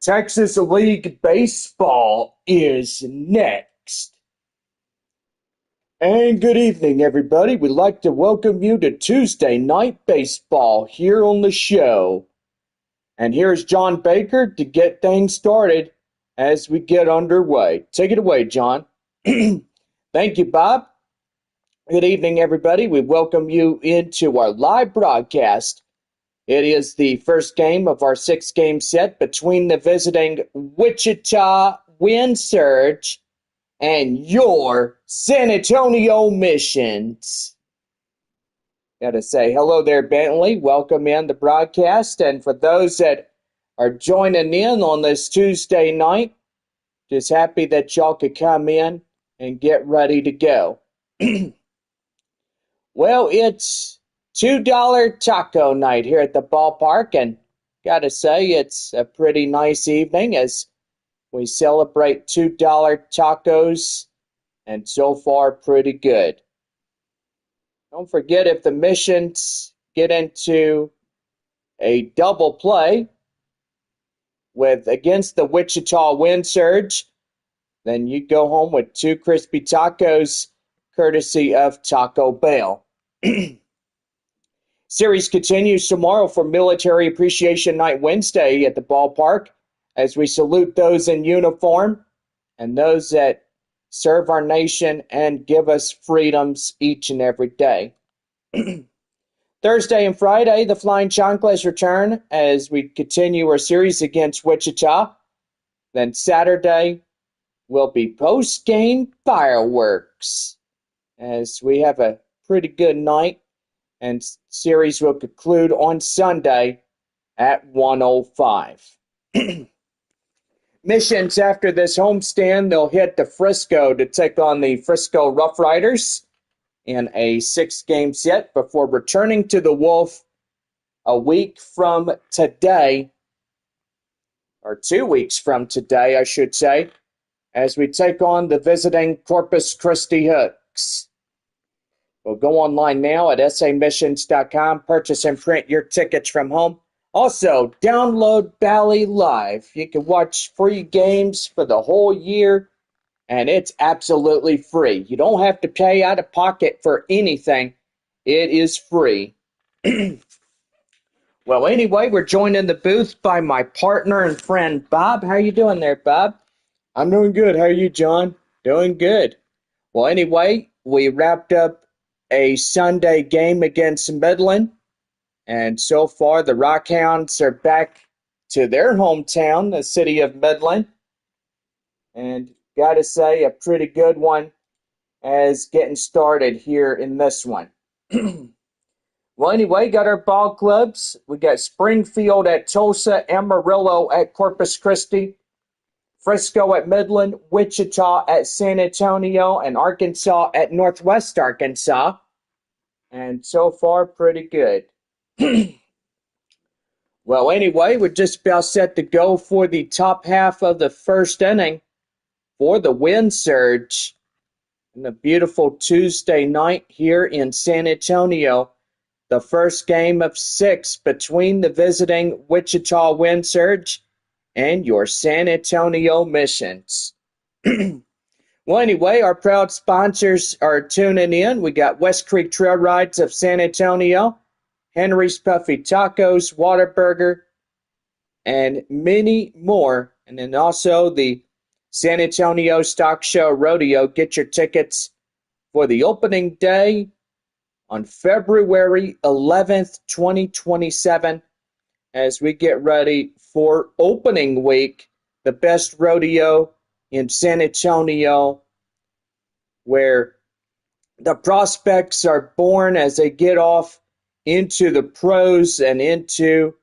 Texas League Baseball is next. And good evening, everybody. We'd like to welcome you to Tuesday Night Baseball here on the show. And here's John Baker to get things started as we get underway. Take it away, John. Thank you, Bob. Good evening, everybody. We welcome you into our live broadcast. It is the first game of our six-game set between the visiting Wichita Wind Surge and your San Antonio Missions. Got to say hello there, Bentley. Welcome in the broadcast. And for those that are joining in on this Tuesday night, just happy that y'all could come in and get ready to go. Well, it's $2 taco night here at the ballpark, and gotta say it's a pretty nice evening as we celebrate $2 tacos, and so far pretty good. Don't forget, if the Missions get into a double play with against the Wichita Wind Surge, then you go home with two crispy tacos courtesy of Taco Bell. Series continues tomorrow for Military Appreciation Night Wednesday at the ballpark as we salute those in uniform and those that serve our nation and give us freedoms each and every day. Thursday and Friday, the Flying Chanclas return as we continue our series against Wichita. Then Saturday will be post-game fireworks as we have a pretty good night, and series will conclude on Sunday at 1:05. Missions after this homestand, they'll hit the Frisco to take on the Frisco Rough Riders in a six-game set before returning to the Wolf a week from today, or 2 weeks from today, I should say, as we take on the visiting Corpus Christi Hooks. Well, go online now at samissions.com, purchase and print your tickets from home. Also, download Bally Live. You can watch free games for the whole year, and it's absolutely free. You don't have to pay out of pocket for anything. It is free. Well, anyway, we're joined in the booth by my partner and friend, Bob. How you doing there, Bob? I'm doing good. How are you, John? Doing good. Well, anyway, we wrapped up a Sunday game against Midland, and so far the Rockhounds are back to their hometown, the city of Midland, and gotta say a pretty good one as getting started here in this one. Well, anyway, got our ball clubs. We got Springfield at Tulsa, Amarillo at Corpus Christi, Frisco at Midland, Wichita at San Antonio, and Arkansas at Northwest Arkansas. And so far, pretty good. Well, anyway, we're just about set to go for the top half of the first inning for the Wind Surge on a beautiful Tuesday night here in San Antonio. The first game of six between the visiting Wichita Wind Surge and your San Antonio Missions. Well, anyway, our proud sponsors are tuning in. We got West Creek Trail Rides of San Antonio, Henry's Puffy Tacos, Whataburger, and many more. And then also the San Antonio Stock Show Rodeo. Get your tickets for the opening day on February 11th, 2027, as we get ready for opening week, the best rodeo in San Antonio, where the prospects are born as they get off into the pros and into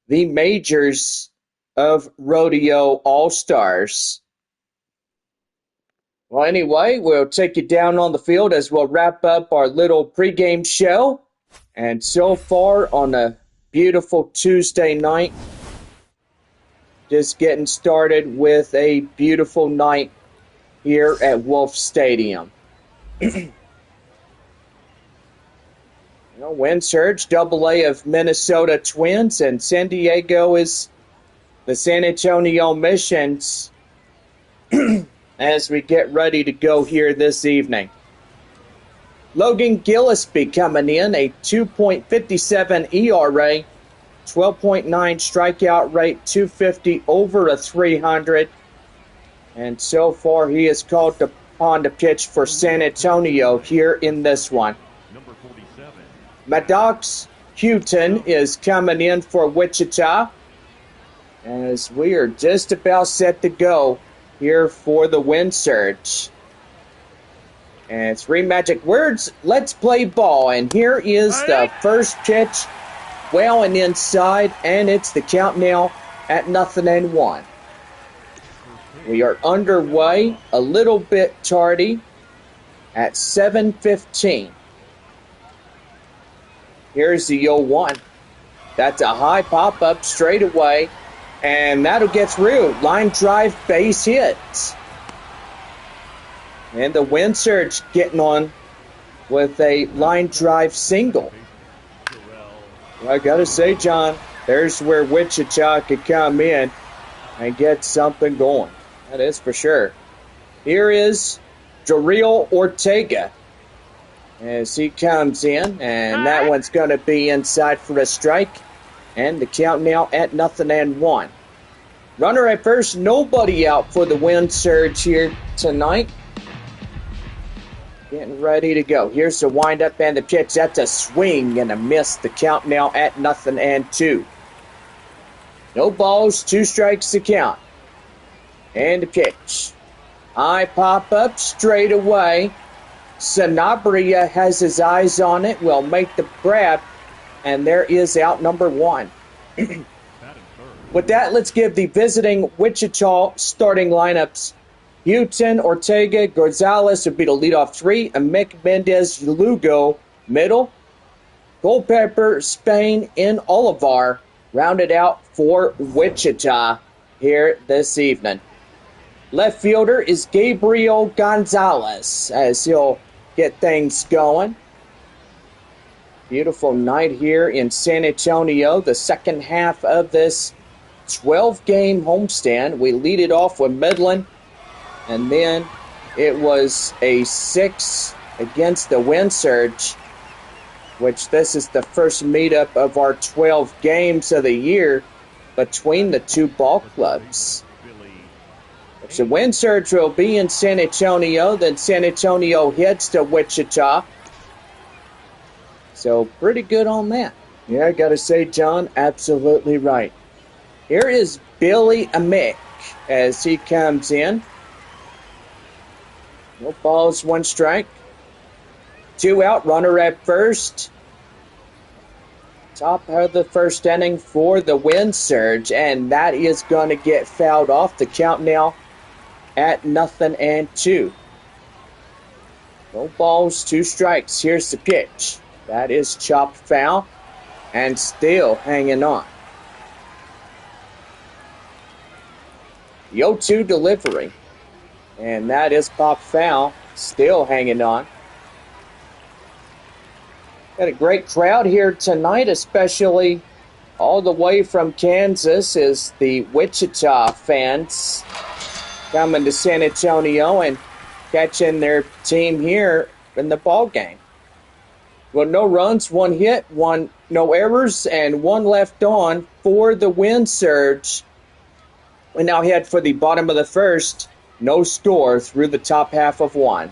the majors of rodeo all-stars. Well, anyway, we'll take you down on the field as we'll wrap up our little pregame show. And so far on a beautiful Tuesday night, just getting started with a beautiful night here at Wolf Stadium. Wind Surge, Double A of Minnesota Twins, and San Diego is the San Antonio Missions as we get ready to go here this evening. Logan Gillespie coming in, a 2.57 ERA, 12.9 strikeout rate, 250 over a 300. And so far he is called upon to pitch for San Antonio here in this one. Maddox Houghton is coming in for Wichita as we are just about set to go here for the Wind Surge. And 3 magic words, let's play ball. And here is the first pitch, well and inside, and it's the count now at 0-1. We are underway, a little bit tardy, at 7:15. Here's the 0-1. That's a high pop-up straight away, and that'll get through. Line drive, base hit. And the Wind Surge getting on with a line drive single. Well, I gotta say, John, there's where Wichita could come in and get something going. That is for sure. Here is Joriel Ortega as he comes in, and that one's going to be inside for a strike. And the count now at 0-1. Runner at first, nobody out for the Wind Surge here tonight. Getting ready to go. Here's the windup and the pitch. That's a swing and a miss. The count now at 0-2. No balls, 2 strikes to count. And the pitch. High pop up straight away. Sanabria has his eyes on it. Will make the grab. And there is out number 1. With that, let's give the visiting Wichita starting lineups. Houghton, Ortega, Gonzalez would be the leadoff 3. Amick, Mendez, Lugo, middle. Culpepper, Spain, and Olivar rounded out for Wichita here this evening. Left fielder is Gabriel Gonzalez as he'll get things going. Beautiful night here in San Antonio. The second half of this 12-game homestand. We lead it off with Midland. And then it was a 6 against the Wind Surge, which this is the first meetup of our 12 games of the year between the 2 ball clubs. If the Wind Surge will be in San Antonio, then San Antonio heads to Wichita. So pretty good on that. Yeah, I got to say, John, absolutely right. Here is Billy Amick as he comes in. No balls, 1 strike. 2 out, runner at first. Top of the first inning for the Wind Surge, and that is going to get fouled off. The count now at 0-2. No balls, 2 strikes. Here's the pitch. That is chopped foul and still hanging on. The 0-2 delivery. And that is pop foul, still hanging on. Got a great crowd here tonight, especially all the way from Kansas is the Wichita fans coming to San Antonio and catching their team here in the ball game. Well, no runs, 1 hit, no errors, and 1 left on for the Wind Surge. We now head for the bottom of the first. No score through the top half of 1.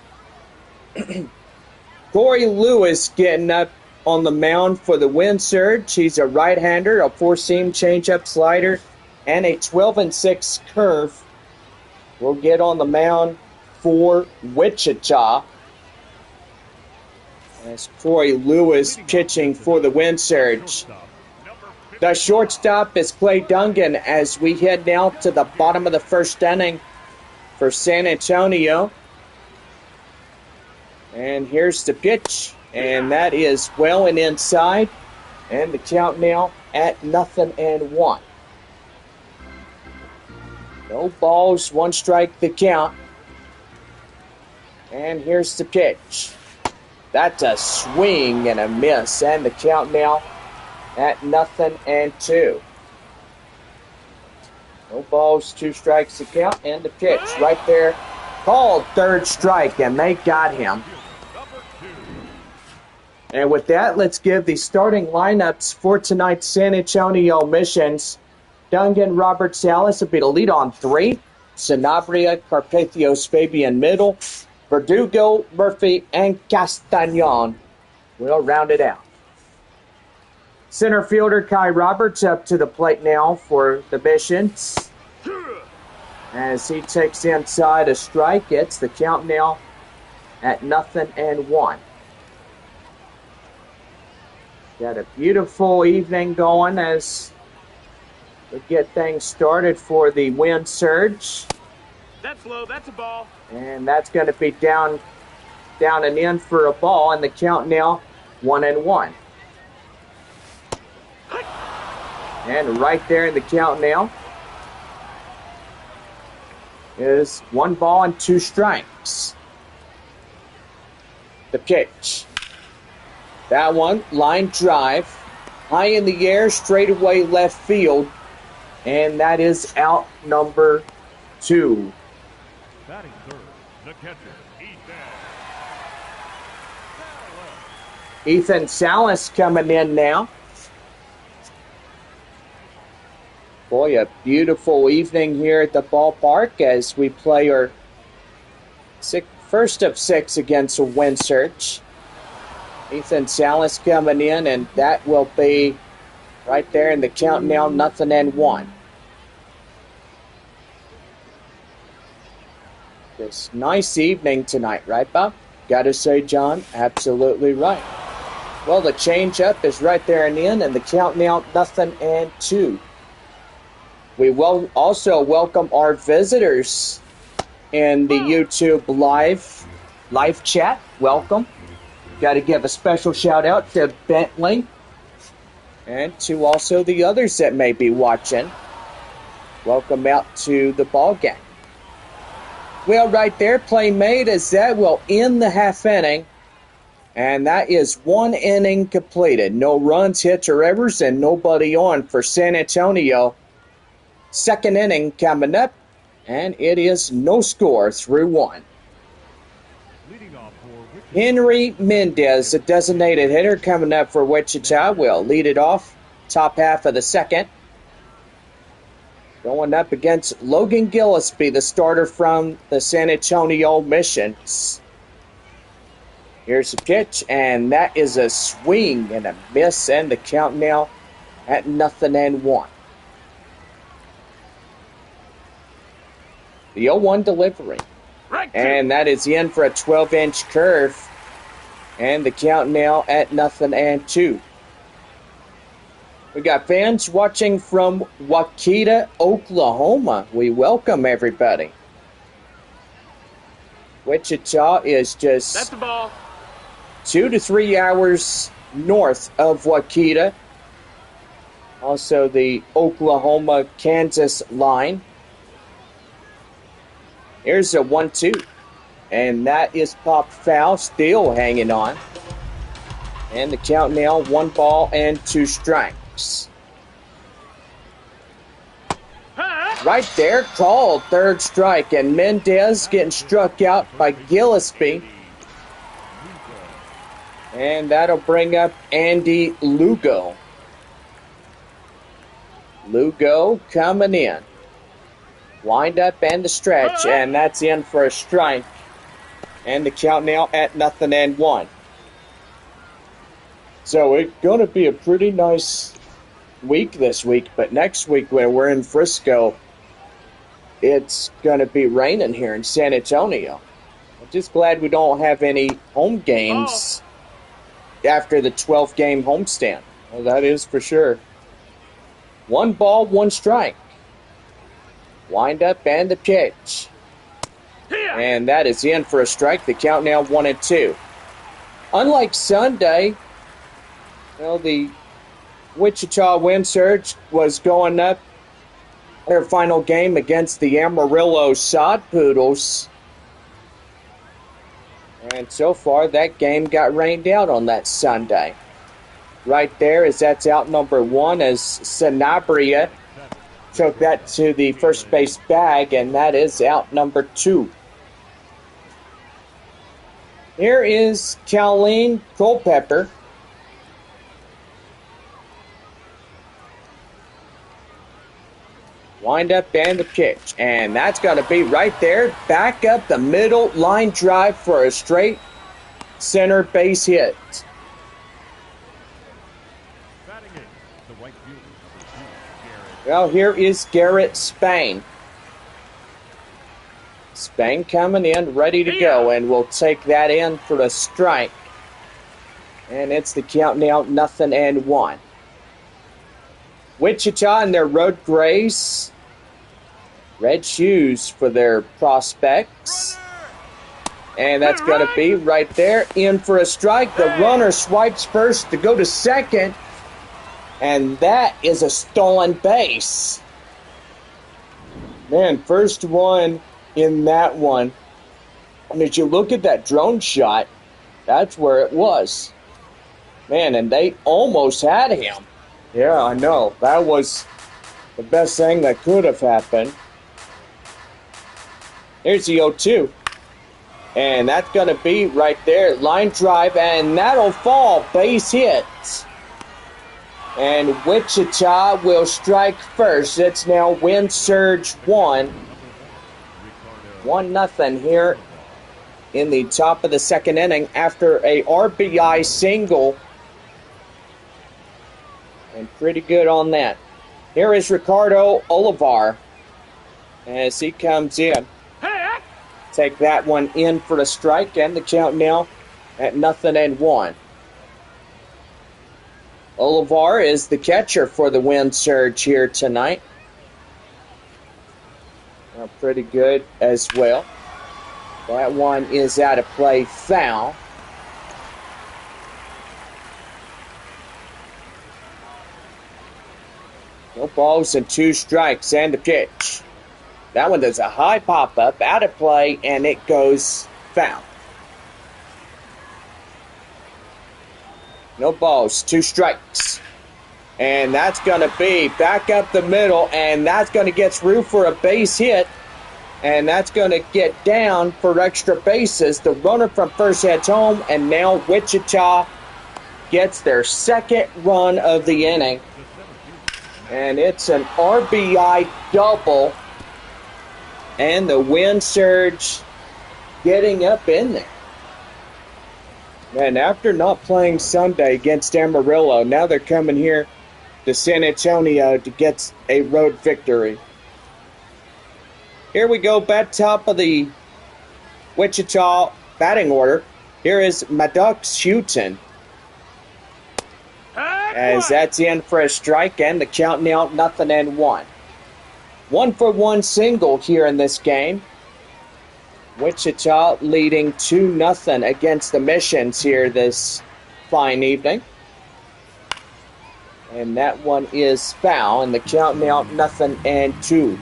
Corey Lewis getting up on the mound for the Wind Surge. He's a right-hander, a 4-seam changeup slider, and a 12-6 curve. Will get on the mound for Wichita. As Corey Lewis pitching for the Wind Surge. The shortstop is Clay Dungan as we head now to the bottom of the first inning for San Antonio. And here's the pitch, and that is well and inside, and the count now at 0-1. No balls, 1 strike the count. And here's the pitch. That's a swing and a miss, and the count now at 0-2. No balls, 2 strikes to count, and the pitch right there. Called third strike, and they got him. And with that, let's give the starting lineups for tonight's San Antonio missions. Dungan, Robert Salas will be the lead on 3. Sanabria, Carpathios, Fabian middle. Verdugo, Murphy, and Castagnon will round it out. Center fielder Kai Roberts up to the plate now for the missions. As he takes inside a strike, it's the count now at 0-1. Got a beautiful evening going as we get things started for the wind surge. That's low, that's a ball. And that's going to be down and in for a ball, and the count now 1-1. And right there in the count now is 1 ball and 2 strikes. The pitch. That one, line drive, high in the air, straight away left field, and that is out number 2. Batting third, the catcher, Ethan Salas coming in now. Boy, a beautiful evening here at the ballpark as we play our first of 6 against a wind surge. Ethan Salas coming in, and that will be right there in the count now, 0-1. This nice evening tonight, right, Bob? Gotta say, John, absolutely right. Well, the changeup is right there and in, and the count now 0-2. We will also welcome our visitors in the YouTube live chat. Welcome. Got to give a special shout out to Bentley and to also the others that may be watching. Welcome out to the ball game. Well, right there, play made as that will end the half inning. And that is 1 inning completed. No runs, hits, or errors, and nobody on for San Antonio. Second inning coming up, and it is no score through 1. Henry Mendez, the designated hitter, coming up for Wichita, will lead it off top half of the second. Going up against Logan Gillespie, the starter from the San Antonio Missions. Here's the pitch, and that is a swing and a miss, and the count now at 0-1. The 0-1 delivery. And that is in for a 12-inch curve. And the count now at 0-2. We got fans watching from Wichita, Oklahoma. We welcome everybody. Wichita is just that's the ball. 2 to 3 hours north of Wichita. Also the Oklahoma-Kansas line. Here's a 1-2. And that is popped foul, still hanging on. And the count now, 1 ball and 2 strikes. Right there, called third strike. And Mendez getting struck out by Gillespie. And that'll bring up Andy Lugo. Lugo coming in. Wind up and the stretch, and that's in for a strike. And the count now at 0-1. So it's going to be a pretty nice week this week, but next week when we're in Frisco, it's going to be raining here in San Antonio. I'm just glad we don't have any home games after the 12-game homestand. Well, that is for sure. 1 ball, 1 strike. Wind up and the pitch. And that is in for a strike. The count now 1-2. Unlike Sunday, well, the Wichita Wind Surge was going up their final game against the Amarillo Sod Poodles. And so far, that game got rained out on that Sunday. Right there, as that's out number 1, as Sanabria took that to the first base bag, and that is out number 2. Here is Colleen Culpepper. Wind up and the pitch. And that's going to be right there. Back up the middle, line drive for a straight center base hit. Well, here is Garrett Spain. Spain coming in, ready to go, and we'll take that in for a strike. And it's the count now, 0-1. Wichita in their road grays. Red shoes for their prospects. And that's going to be right there, in for a strike. The runner swipes first to go to second. And that is a stolen base. Man, first one in that one. And as you look at that drone shot, that's where it was. Man, and they almost had him. Yeah, I know. That was the best thing that could have happened. Here's the 0-2. And that's going to be right there. Line drive, and that'll fall. Base hit. And Wichita will strike first. It's now Wind Surge 1. 1-0 here in the top of the second inning after a RBI single. And pretty good on that. Here is Ricardo Olivar as he comes in. Take that one in for a strike, and the count now at 0-1. Olivar is the catcher for the Wind Surge here tonight. Pretty good as well. That one is out of play, foul. No balls and 2 strikes, and the pitch. That one does a high pop-up, out of play, and it goes foul. No balls, 2 strikes. And that's going to be back up the middle, and that's going to get through for a base hit. And that's going to get down for extra bases. The runner from first heads home, and now Wichita gets their second run of the inning. And it's an RBI double. And the Wind Surge getting up in there. And after not playing Sunday against Amarillo, now they're coming here to San Antonio to get a road victory. Here we go, bat top of the Wichita batting order. Here is Maddox Houghton. As that's in for a strike, and the count now 0-1. 1-for-1 single here in this game. Wichita leading 2-0 against the Missions here this fine evening. And that one is foul, and the count now 0-2.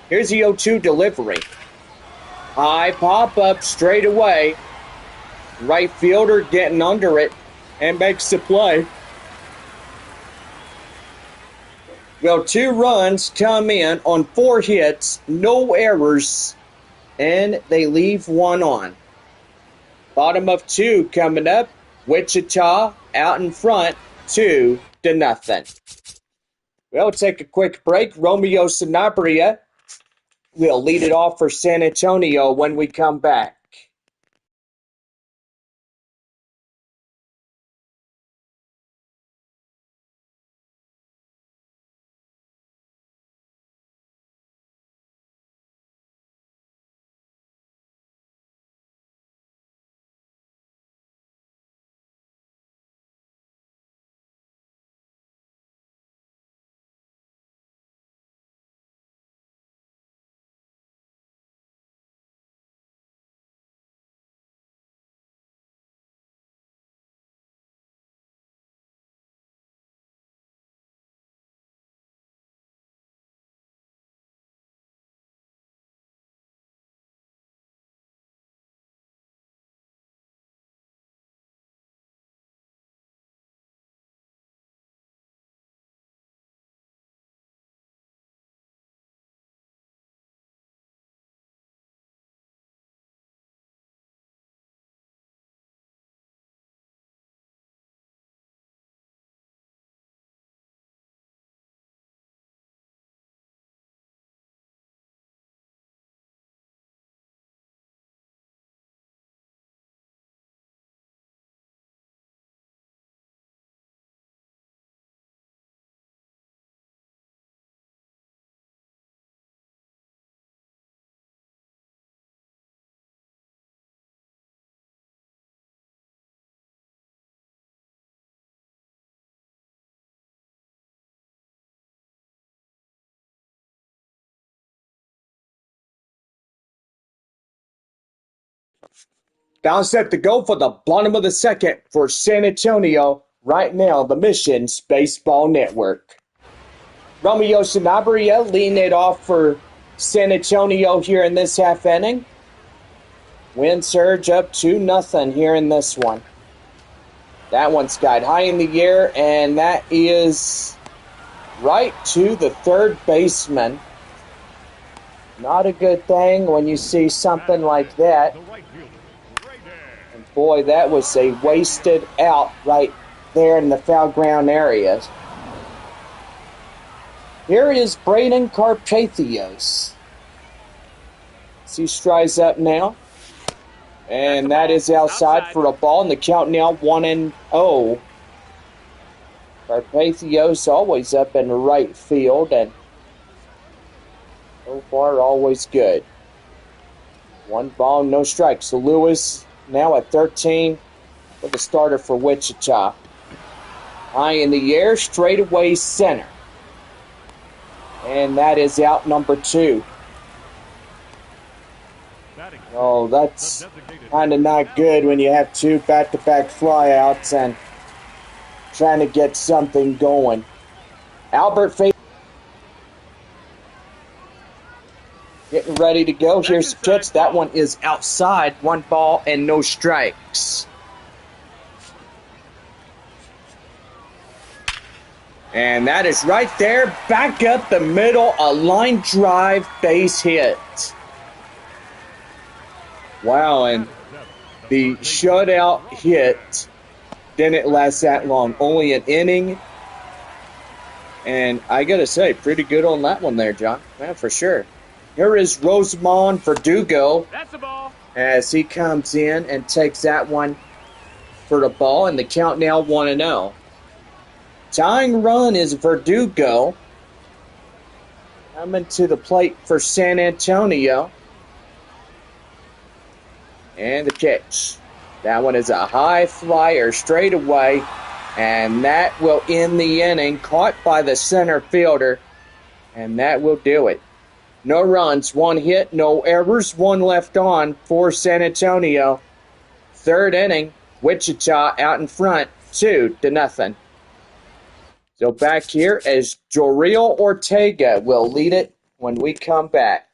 Here's the 0-2 delivery. High pop-up straight away. Right fielder getting under it and makes the play. Well, 2 runs come in on 4 hits, no errors, and they leave 1 on. Bottom of 2 coming up. Wichita out in front, 2-0. We'll take a quick break. Romeo Sanabria will lead it off for San Antonio when we come back. Bounce set to go for the bottom of the second for San Antonio. Right now, the Missions Baseball Network. Romeo Sanabria leading it off for San Antonio here in this half inning. Wind surge up 2-0 here in this one. That one skied high in the air, and that is right to the third baseman. Not a good thing when you see something like that. And boy, that was a wasted out right there in the foul ground areas. Here is Braden Carpathios. He strides up now. And that is outside for a ball, and the count now 1-0. Carpathios always up in the right field, and so far always good. 1 ball, no strikes. So Lewis now at 13 with the starter for Wichita. High in the air, straightaway center. And that is out number 2. Oh, that's kind of not good when you have 2 back-to-back flyouts and trying to get something going. Albert getting ready to go. Here's the pitch. That one is outside. 1 ball and no strikes. And that is right there. Back up the middle. A line drive base hit. Wow, and the shutout hit didn't last that long. Only an inning. And I got to say, pretty good on that one there, John. Yeah, for sure. Here is Rosamond Verdugo. That's a ball. As he comes in and takes that one for the ball. And the count now 1-0. Tying run is Verdugo. Coming to the plate for San Antonio. And the pitch. That one is a high flyer straight away. And that will end the inning. Caught by the center fielder. And that will do it. No runs, 1 hit, no errors, 1 left on for San Antonio. Third inning, Wichita out in front, 2-0. So back here as Joriel Ortega will lead it when we come back.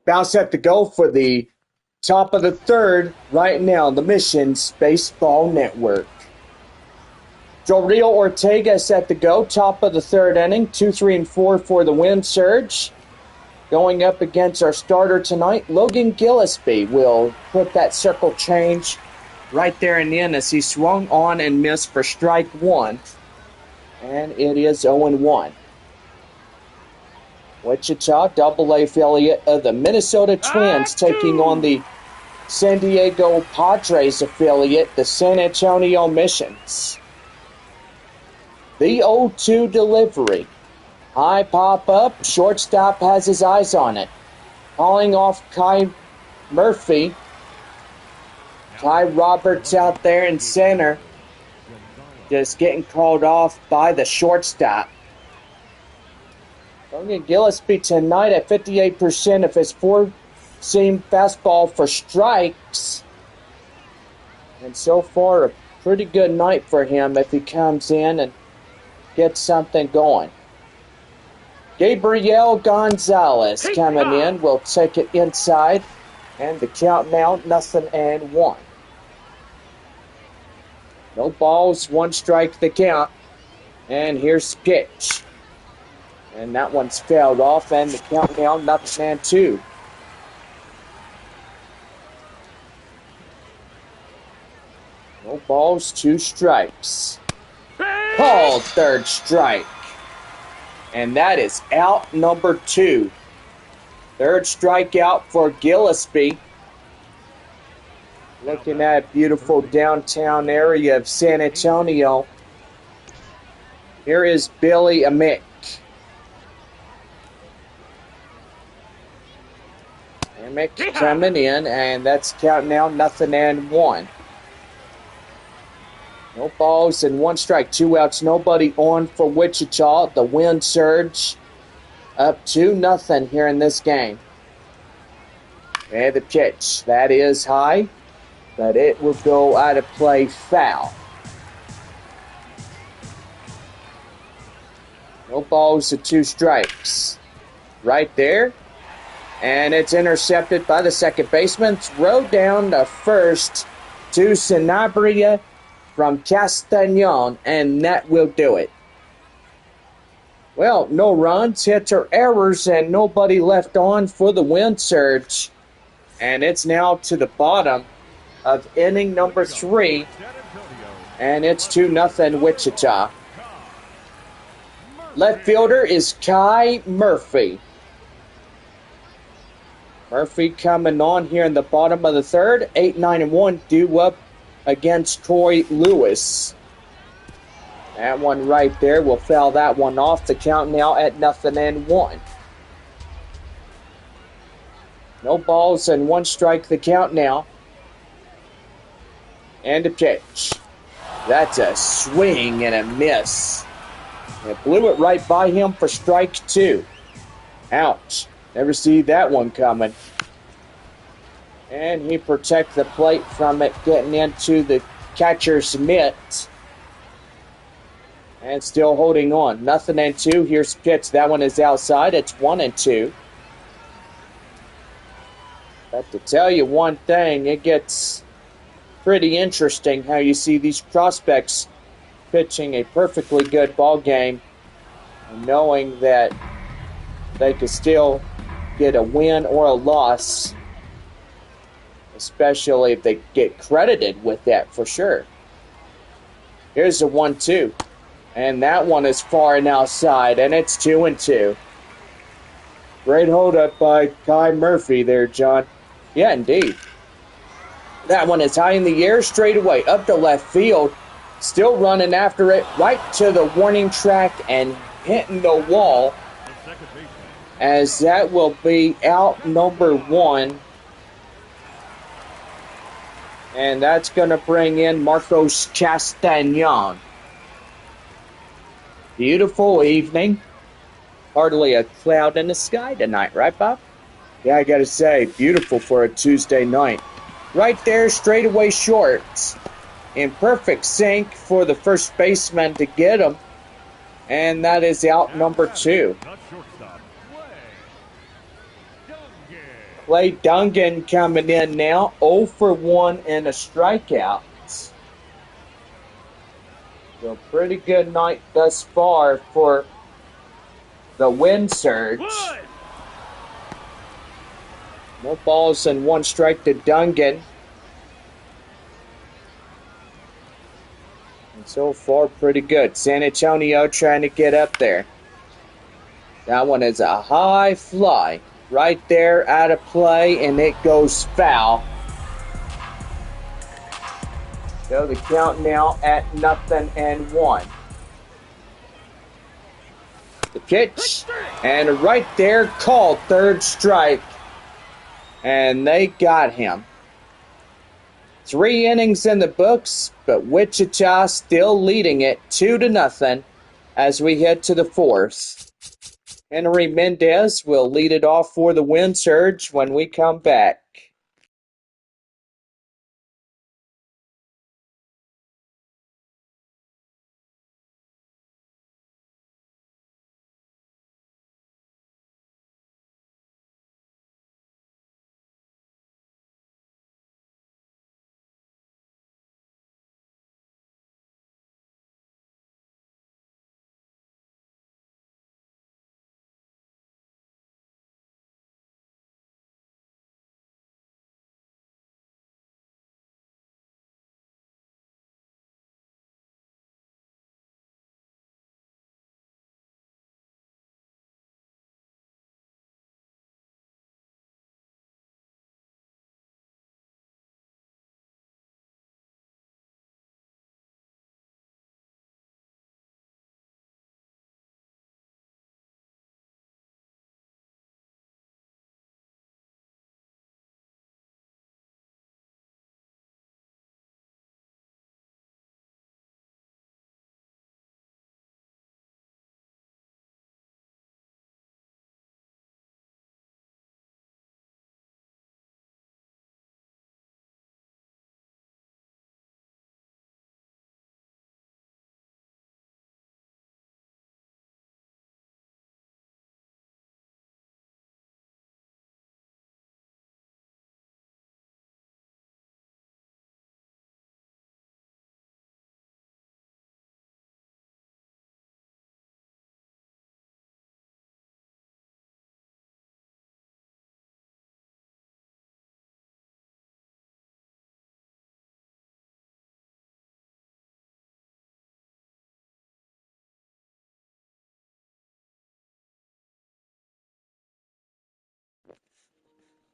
Bounce set to go for the top of the third right now, the Missions Baseball Network. Joriel Ortega set to go, top of the third inning, 2, 3, and 4 for the wind surge. Going up against our starter tonight, Logan Gillespie will put that circle change right there in the end as he swung on and missed for strike 1. And it is 0-1. Wichita, Double-A affiliate of the Minnesota Twins, taking on the San Diego Padres affiliate, the San Antonio Missions. The 0-2 delivery. High pop up, shortstop has his eyes on it. Calling off Kai Murphy. Ty Roberts out there in center. Just getting called off by the shortstop. Logan Gillespie tonight at 58% of his 4-seam fastball for strikes. And so far, a pretty good night for him if he comes in and gets something going. Gabriel Gonzalez coming in. Will take it inside. And the count now, 0-1. No balls, one strike the count. And here's the pitch. And that one's fouled off, and the count now 0-2. No balls, two strikes. Called third strike. And that is out number 2. Third strikeout for Gillespie. Looking at beautiful downtown area of San Antonio. Here is Billy Amick. Amick coming in, and that's count now 0-1. No balls and one strike, 2 outs, nobody on for Wichita. The wind surge up 2-0 here in this game. And the pitch, that is high, but it will go out of play, foul. No balls and 2 strikes. Right there. And it's intercepted by the second baseman. Throw down to first to Sanabria from Castañon, and that will do it. Well, no runs, hits, or errors, and nobody left on for the wind surge. And it's now to the bottom of inning number 3, and it's 2-0 Wichita. Left fielder is Kai Murphy. Murphy coming on here in the bottom of the third. 8-9-1 due up against Troy Lewis. That one right there will foul that one off. The count now at 0-1. No balls and 1 strike the count now. And a pitch. That's a swing and a miss. It blew it right by him for strike 2. Ouch. Never see that one coming. And he protects the plate from it getting into the catcher's mitt. And still holding on. 0-2. Here's pitch. That one is outside. It's 1-2. But to tell you one thing, it gets pretty interesting how you see these prospects pitching a perfectly good ball game and knowing that they could still get a win or a loss, especially if they get credited with that for sure. Here's a 1-2, and that one is far and outside, and it's 2-2. Great hold up by Kai Murphy there, John. Yeah, indeed. That one is high in the air, straight away up to left field. Still running after it, right to the warning track and hitting the wall, as that will be out number 1. And that's going to bring in Marcos Castañon. Beautiful evening. Hardly a cloud in the sky tonight, right, Bob? Yeah, I got to say, beautiful for a Tuesday night. Right there, straightaway shorts. In perfect sync for the first baseman to get him. And that is out number 2. Clay Dungan coming in now, 0 for 1 and a strikeout. So pretty good night thus far for the wind surge. No balls and 1 strike to Dungan. And so far pretty good. San Antonio trying to get up there. That one is a high fly. Right there, out of play, and it goes foul. So the count now at 0-1. The pitch, and right there, called third strike. And they got him. 3 innings in the books, but Wichita still leading it 2-0 as we head to the 4th. Henry Mendez will lead it off for the wind surge when we come back.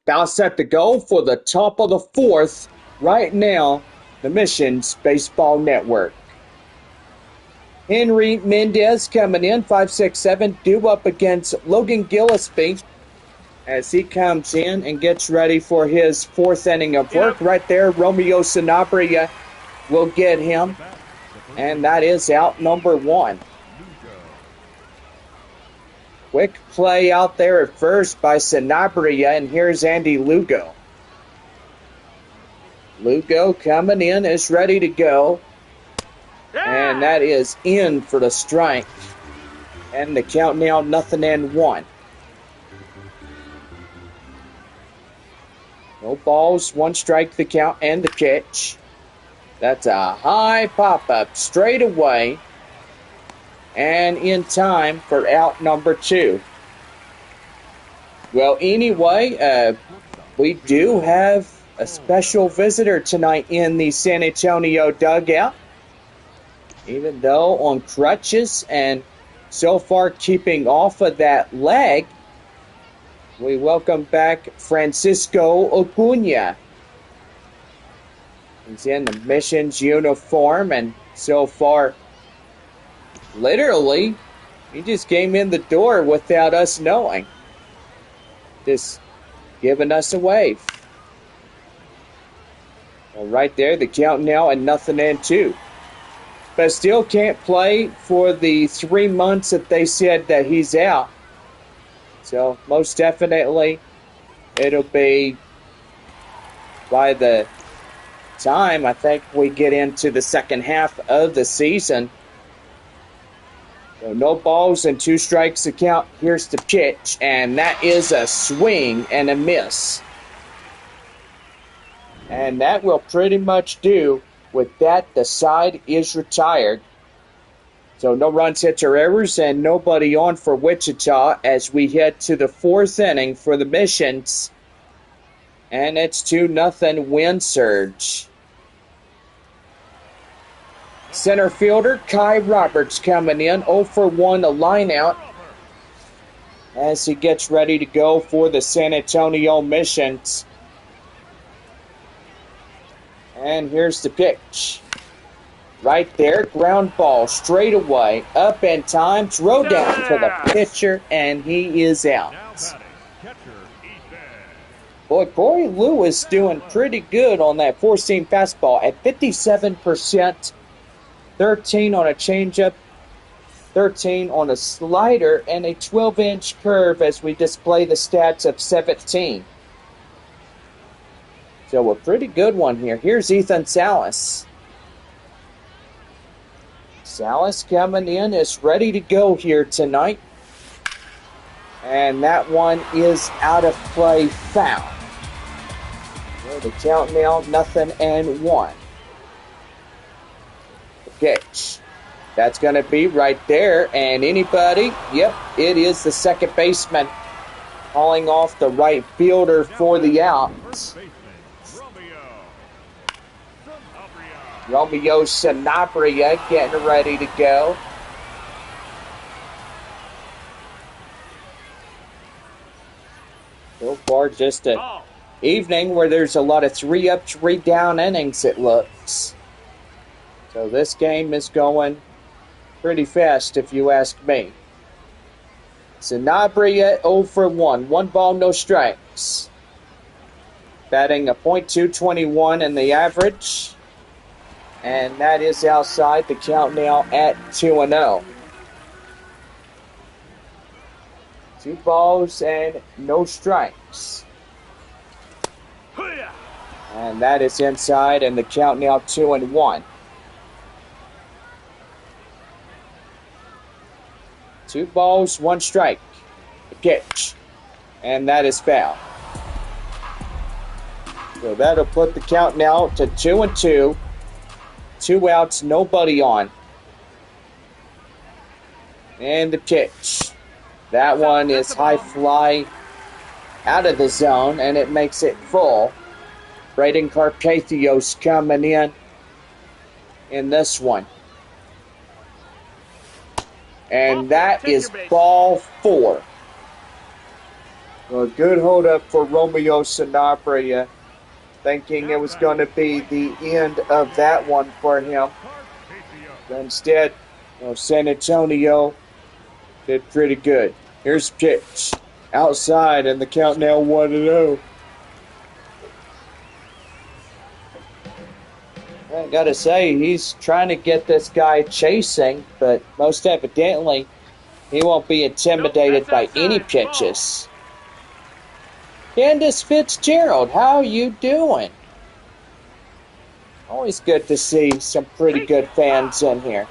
About set to go for the top of the fourth right now, the Missions Baseball Network. Henry Mendez coming in, 5'6", due up against Logan Gillespie as he comes in and gets ready for his fourth inning of work. Right there, Romeo Sanabria will get him, and that is out number one. Quick play out there at first by Sanabria, and here's Andy Lugo. Lugo coming in, is ready to go. And that is in for the strike. And the count now 0-1. No balls, one strike the count and the pitch. That's a high pop-up straight away. And in time for out number two. Well, anyway, we do have a special visitor tonight in the San Antonio dugout. Even though on crutches and so far keeping off of that leg, we welcome back Francisco Acuna. He's in the Missions uniform, and so far, literally, he just came in the door without us knowing. Just giving us a wave. Well, right there, the count now at 0-2. But still can't play for the 3 months that they said that he's out. So most definitely it'll be by the time I think we get into the second half of the season. So no balls and 2 strikes to count. Here's the pitch, and that is a swing and a miss. And that will pretty much do. With that, the side is retired. So no runs, hits, or errors, and nobody on for Wichita as we head to the fourth inning for the Missions. And it's 2-0 win surge. Center fielder Kai Roberts coming in, 0 for 1, a line out as he gets ready to go for the San Antonio Missions. And here's the pitch. Right there, ground ball straight away, up in time, throw down to the pitcher, and he is out. Boy, Corey Lewis doing pretty good on that four-seam fastball at 57%, 13 on a changeup, 13 on a slider, and a 12-inch curve as we display the stats of 17. So a pretty good one here. Here's Ethan Salas. Salas coming in is ready to go here tonight. And that one is out of play, foul. Well, the count now 0-1. The pitch. That's going to be right there. And anybody, yep, it is the second baseman calling off the right fielder for the out. Romeo Sanabria getting ready to go. So far, just an evening where there's a lot of 3-up, 3-down innings, it looks. So this game is going pretty fast, if you ask me. Sanabria 0 for 1. 1 ball, no strikes. Batting a .221 in the average. And that is outside. The count now at 2-0. 2 balls and no strikes. And that is inside, and the count now 2-1. 2 balls, 1 strike. The pitch. And that is foul. So that'll put the count now to 2-2. 2 outs, nobody on. And the pitch. That one is high fly out of the zone, and it makes it full. Braden Carpathios coming in this one. And that is ball 4. A good hold up for Romeo Sanabria, thinking it was going to be the end of that one for him. But instead, San Antonio did pretty good. Here's pitch. Outside, and the count now 1-0. I gotta say, he's trying to get this guy chasing, but most evidently, he won't be intimidated by any pitches. Candace Fitzgerald, how you doing? Always good to see some pretty good fans in here.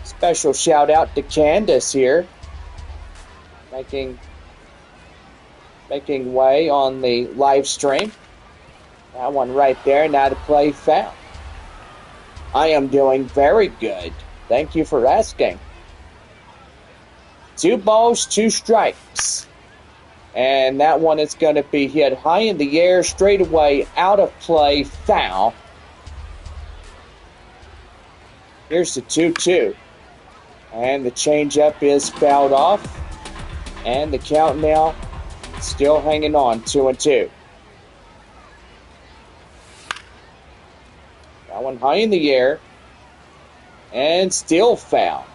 Special shout out to Candace here, making way on the live stream. That one right there, now to play foul. I am doing very good. Thank you for asking. 2 balls, 2 strikes. And that one is going to be hit high in the air, straight away, out of play, foul. Here's the 2-2. And the changeup is fouled off. And the count now still hanging on, 2-2. That one high in the air. And still foul.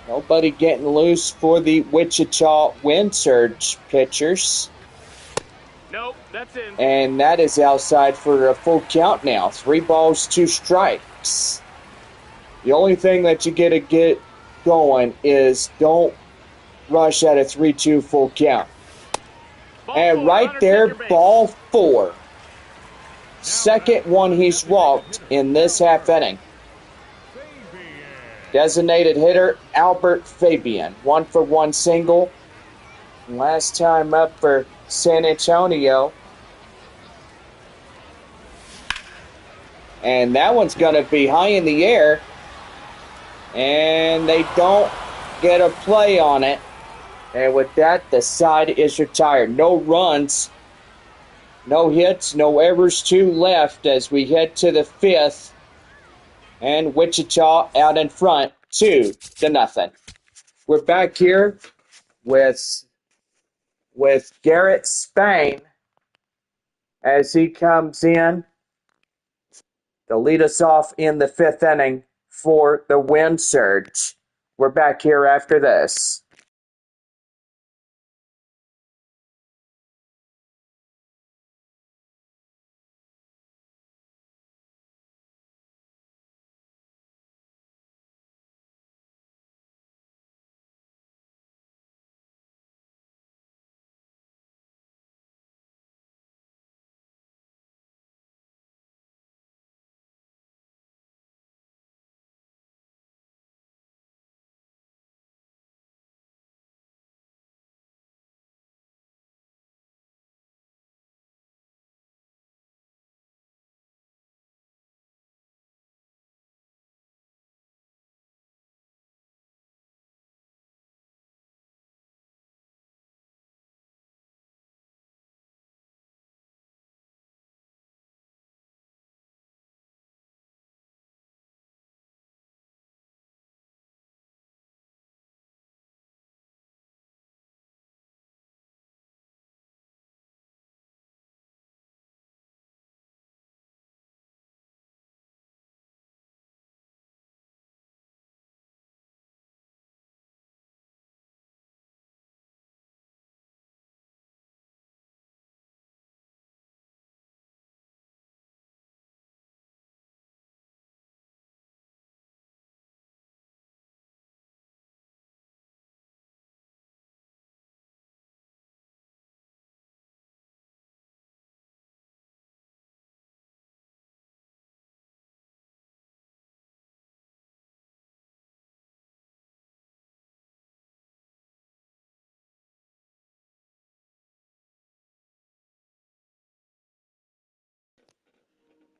Nobody getting loose for the Wichita Wind Surge pitchers. Nope, that's in. And that is outside for a full count now. 3 balls, 2 strikes. The only thing that you gotta get going is don't rush at a 3-2 full count. And right there, ball 4. Second one he's walked in this half inning. Designated hitter, Albert Fabian. 1-for-1 single. Last time up for San Antonio. And that one's going to be high in the air. And they don't get a play on it. And with that, the side is retired. No runs, no hits, no errors, 2 left as we head to the 5th. And Wichita out in front, 2-0. We're back here with Garrett Spain as he comes in to lead us off in the 5th inning for the Wind Surge. We're back here after this.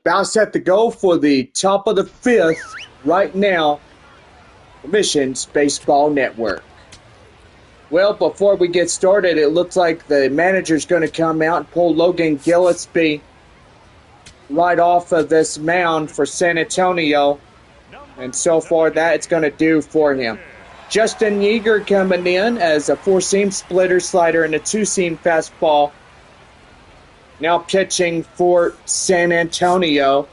About set to go for the top of the 5th right now. Missions Baseball Network. Well, before we get started, it looks like the manager's going to come out and pull Logan Gillespie right off of this mound for San Antonio. And so far, that it's going to do for him. Justin Yeager coming in as a four-seam splitter slider and a two-seam fastball. Now pitching for San Antonio.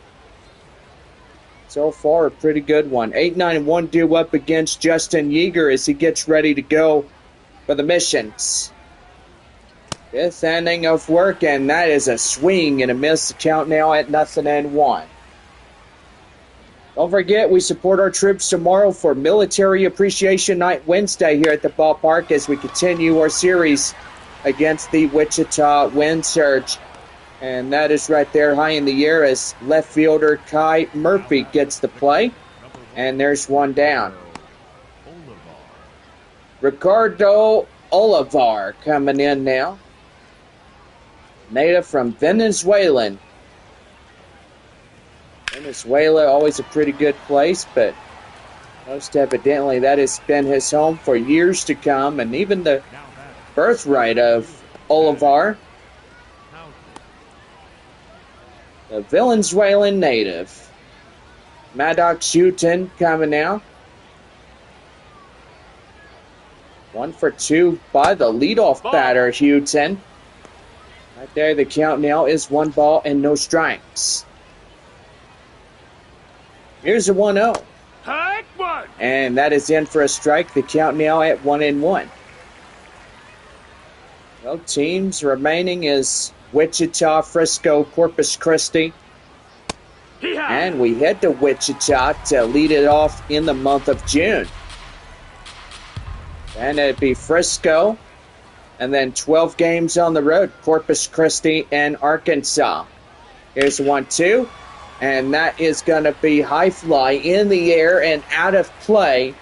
So far, a pretty good one. 8-9-1 due up against Justin Yeager as he gets ready to go for the Missions. Fifth inning of work, and that is a swing and a miss. The count now at 0-1. Don't forget, we support our troops tomorrow for Military Appreciation Night Wednesday here at the ballpark as we continue our series against the Wichita Wind Surge. And that is right there high in the air as left fielder Kai Murphy gets the play. And there's one down. Ricardo Olivar coming in now. Native from Venezuela. Venezuela, always a pretty good place, but most evidently that has been his home for years to come. And even the birthright of Olivar, the Venezuelan native. Maddox Houghton coming now. 1 for 2 by the leadoff batter, Houghton. Right there, the count now is 1 ball and no strikes. Here's a 1-0. And that is in for a strike. The count now at 1-1. Well, teams remaining is Wichita, Frisco, Corpus Christi. And we head to Wichita to lead it off in the month of June. And it'd be Frisco. And then 12 games on the road, Corpus Christi and Arkansas. Here's 1-2. And that is going to be high fly in the air and out of play.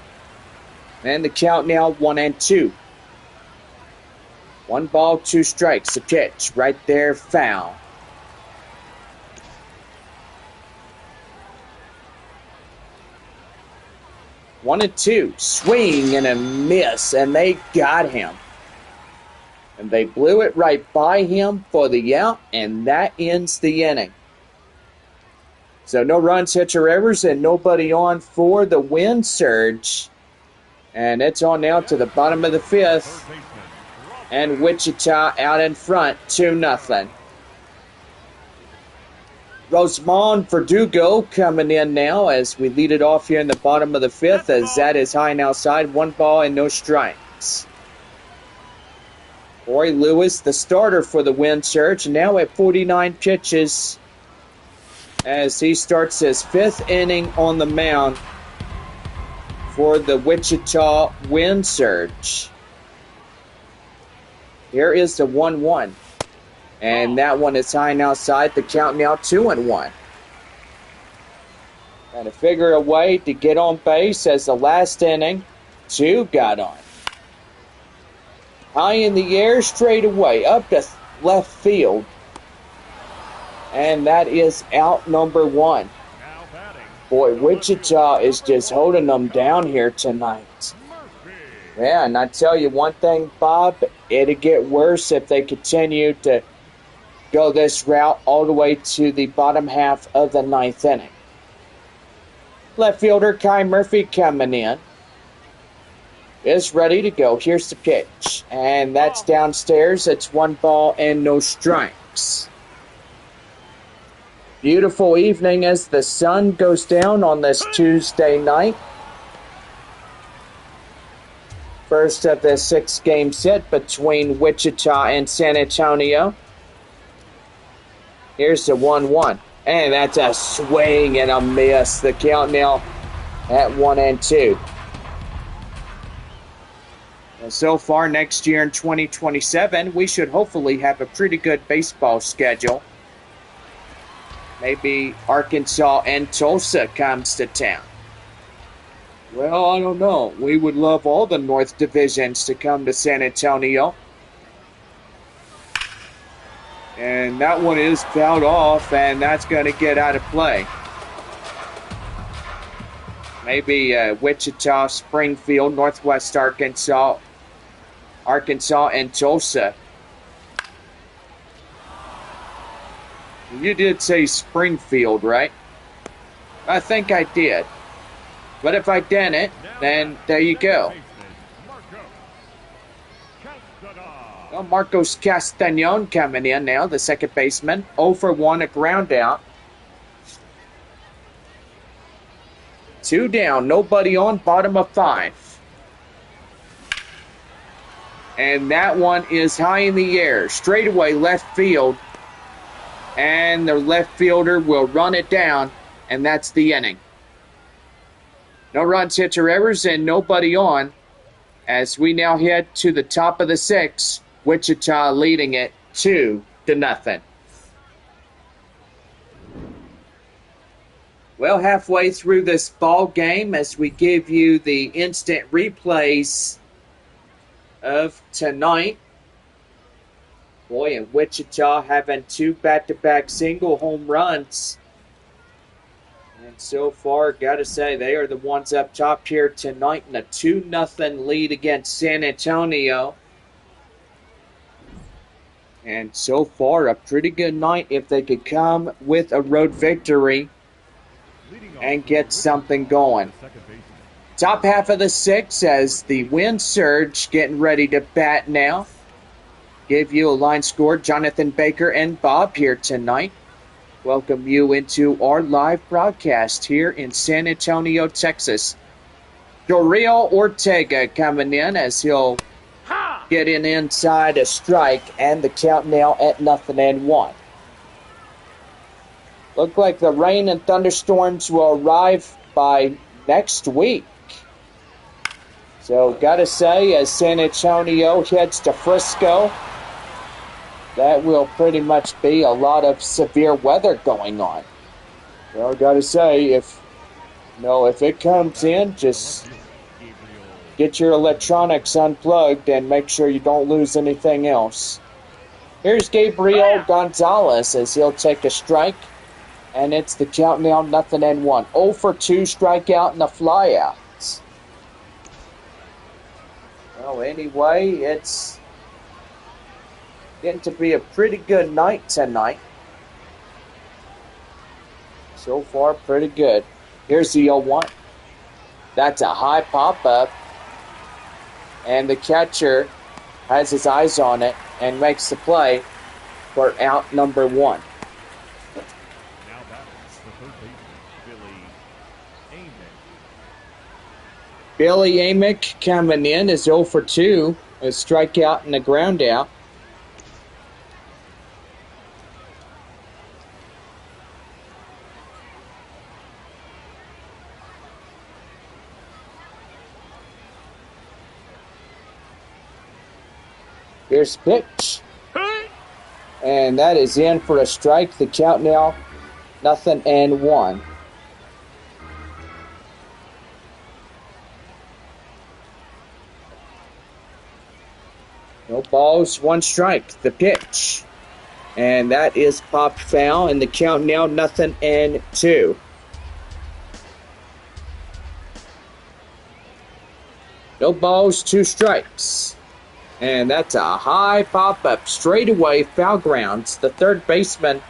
And the count now 1-2. 1 ball, 2 strikes. The pitch right there, foul. One and two. Swing and a miss. And they got him. And they blew it right by him for the out. And that ends the inning. So no runs, hits, or errors, and nobody on for the Wind Surge. And it's on now to the bottom of the 5th. And Wichita out in front, 2-0. Rosemond Verdugo coming in now as we lead it off here in the bottom of the 5th, as that is high and outside. 1 ball and no strikes. Corey Lewis, the starter for the Wind Surge, now at 49 pitches as he starts his 5th inning on the mound for the Wichita Wind Surge. Here is the 1-1. And that one is high and outside. The count now 2-1. Got to figure a way to get on base as the last inning. 2 got on. High in the air, straight away, up to left field. And that is out number 1. Boy, Wichita is just holding them down here tonight. Yeah, and I tell you one thing, Bob, it'll get worse if they continue to go this route all the way to the bottom half of the 9th inning. Left fielder Kai Murphy coming in. Is ready to go. Here's the pitch. And that's downstairs. It's 1 ball and no strikes. Beautiful evening as the sun goes down on this Tuesday night. First of the 6-game set between Wichita and San Antonio. Here's the 1-1. And that's a swing and a miss. The count now at 1-2. And so far next year in 2027, we should hopefully have a pretty good baseball schedule. Maybe Arkansas and Tulsa comes to town. Well, I don't know. We would love all the North Divisions to come to San Antonio. And that one is fouled off, and that's going to get out of play. Maybe Wichita, Springfield, Northwest Arkansas, and Tulsa. You did say Springfield, right? I think I did. But if I didn't, then there you go. Well, Marcos Castañon coming in now, the second baseman. 0 for 1, a ground out. 2 down, nobody on, bottom of 5. And that one is high in the air, straightaway left field. And the left fielder will run it down, and that's the inning. No runs, hits, or errors, and nobody on as we now head to the top of the 6th. Wichita leading it 2-0. Well, halfway through this ball game as we give you the instant replays of tonight. Boy, and Wichita having 2 back-to-back single home runs. And so far, got to say, they are the ones up top here tonight in a 2-0 lead against San Antonio. And so far, a pretty good night if they could come with a road victory and get something going. Top half of the 6th as the wind surge getting ready to bat now. Give you a line score, Jonathan Baker and Bob here tonight. Welcome you into our live broadcast here in San Antonio, Texas. Doreo Ortega coming in as he'll get in inside a strike, and the count now at 0-1. Look like the rain and thunderstorms will arrive by next week. So gotta say, as San Antonio heads to Frisco, that will pretty much be a lot of severe weather going on. Well, gotta say, if it comes in, just get your electronics unplugged and make sure you don't lose anything else. Here's Gabriel Gonzalez as he'll take a strike, and it's the count now 0-1. 0 for 2 strikeout and a flyout. Well, anyway, it's getting to be a pretty good night tonight. So far, pretty good. Here's the 0-1. That's a high pop-up. And the catcher has his eyes on it and makes the play for out number 1. Now battles the third baseman, Billy Amick coming in is 0 for 2. A strikeout and a ground out. Here's pitch. And that is in for a strike. The count now 0-1. No balls, 1 strike. The pitch. And that is popped foul. And the count now 0-2. No balls, 2 strikes. And that's a high pop-up straightaway foul grounds. The third baseman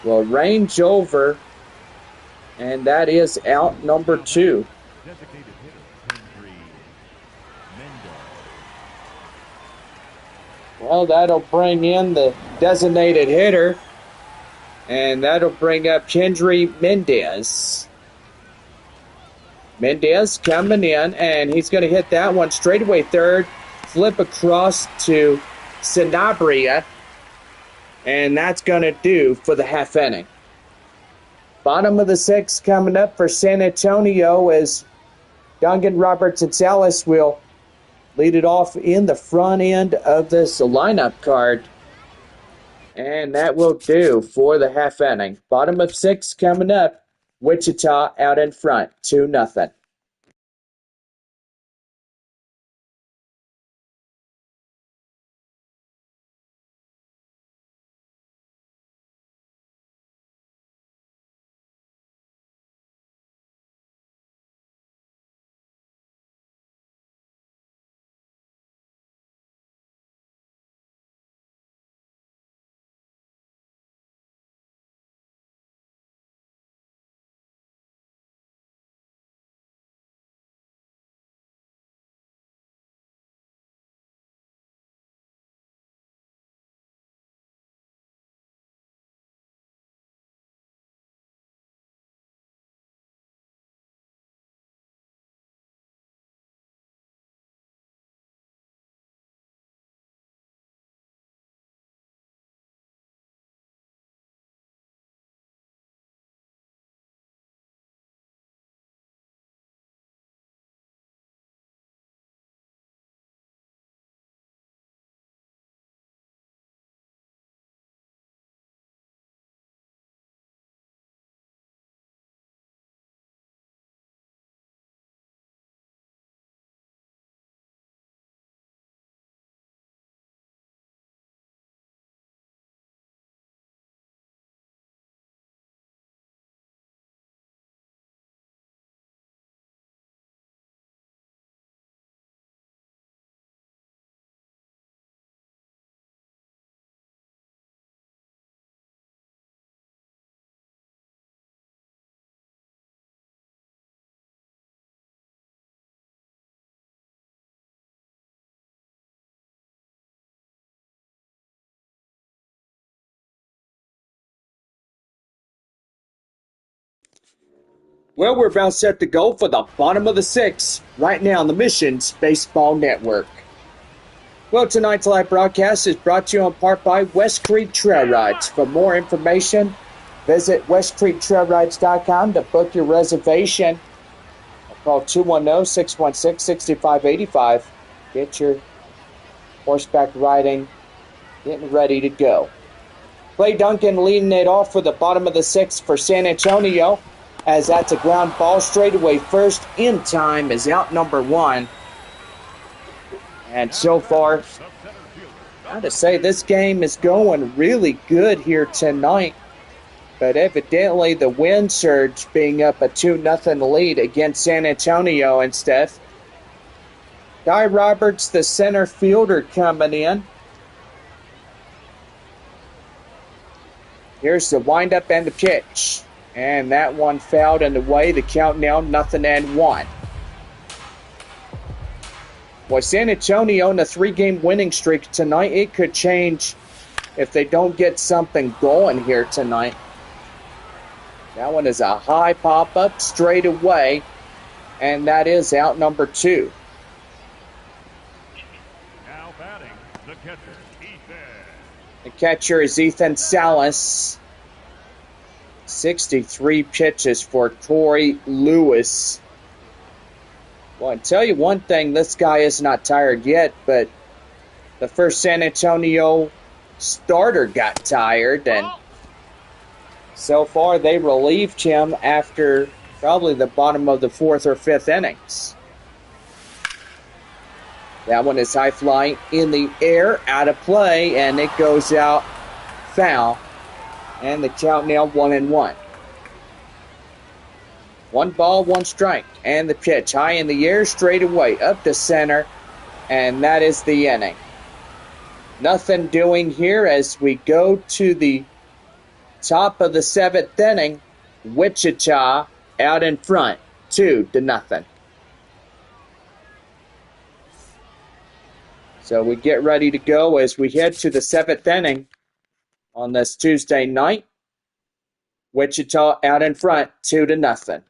will range over, and that is out number 2. designated hitter, Henry Mendez. Well, that'll bring in the designated hitter, and that'll bring up Henry Mendez. Mendez coming in, and he's going to hit that one straightaway third. Flip across to Sanabria, and that's going to do for the half inning. Bottom of the 6th coming up for San Antonio as Duncan Robertson-Salas will lead it off in the front end of this lineup card. And that will do for the half inning. Bottom of 6th coming up. Wichita out in front, 2-0. Well, we're about set to go for the bottom of the sixth right now on the Missions Baseball Network. Well, tonight's live broadcast is brought to you in part by West Creek Trail Rides. For more information, visit westcreektrailrides.com to book your reservation. Call 210-616-6585. Get your horseback riding getting ready to go. Clay Duncan leading it off for the bottom of the sixth for San Antonio, as that's a ground ball straightaway first. In time is out number one. And so far, I have to say this game is going really good here tonight. But evidently the wind surge being up a 2-0 lead against San Antonio instead. Guy Roberts, the center fielder, coming in. Here's the windup and the pitch. And that one fouled in the way. The count now 0-1. Well, San Antonio on a 3-game winning streak tonight. It could change if they don't get something going here tonight. That one is a high pop-up straight away. And that is out number 2. Now batting, the catcher, Ethan. The catcher is Ethan Salas. 63 pitches for Corey Lewis. Well, I tell you one thing, this guy is not tired yet, but the first San Antonio starter got tired, and so far they relieved him after probably the bottom of the 4th or 5th innings. That one is high flying in the air, out of play, and it goes out foul. And the count now 1-1. 1 ball, 1 strike. And the pitch high in the air, straight away, up to center. And that is the inning. Nothing doing here as we go to the top of the 7th inning. Wichita out in front, 2-0. So we get ready to go as we head to the 7th inning on this Tuesday night. Wichita out in front, 2-0.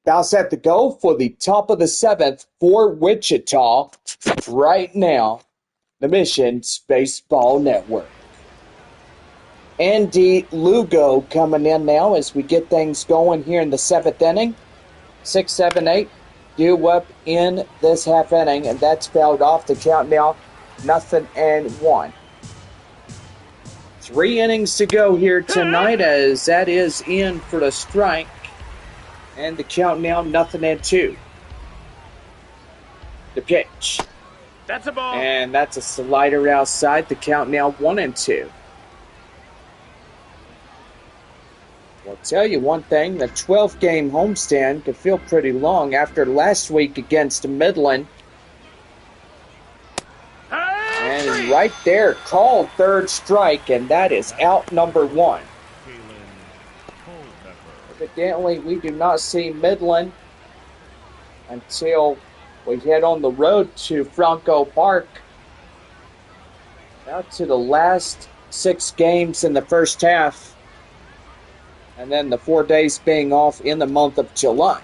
Now set to go for the top of the 7th for Wichita right now. The Missions Baseball Network. Andy Lugo coming in now as we get things going here in the 7th inning. 6, 7, 8 due up in this half inning, and that's fouled off. The count now 0-1. 3 innings to go here tonight as that is in for the strike, and the count now 0-2. The pitch. That's a ball. And that's a slider outside. The count now 1-2. I'll tell you one thing, the 12-game homestand could feel pretty long after last week against Midland. And right there, called third strike, and that is out number 1. Evidently, we do not see Midland until we head on the road to Franco Park. Out to the last 6 games in the first half. And then the 4 days being off in the month of July.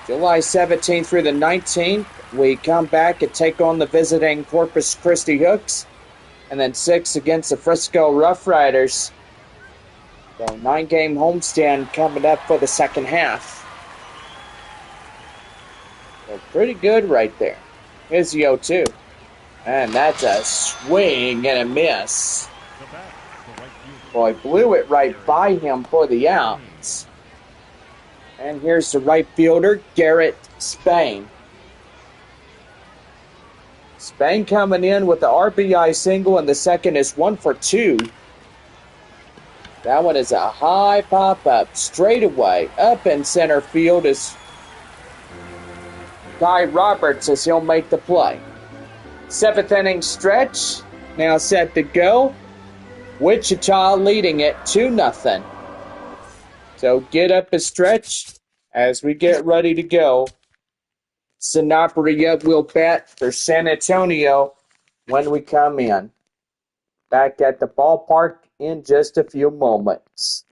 July 17th through the 19th, we come back and take on the visiting Corpus Christi Hooks. And then 6 against the Frisco Rough Riders. So 9-game homestand coming up for the second half. So pretty good right there. Here's the 0-2. And that's a swing and a miss. Boy, blew it right by him for the outs. And here's the right fielder, Garrett Spain. Spain coming in with the RBI single, and the second is 1 for 2. That one is a high pop-up, straightaway, up in center field is Ty Roberts as he'll make the play. 7th inning stretch, now set to go. Wichita leading it 2-0. So get up a stretch as we get ready to go. Sanabria will bat for San Antonio when we come in. Back at the ballpark in just a few moments.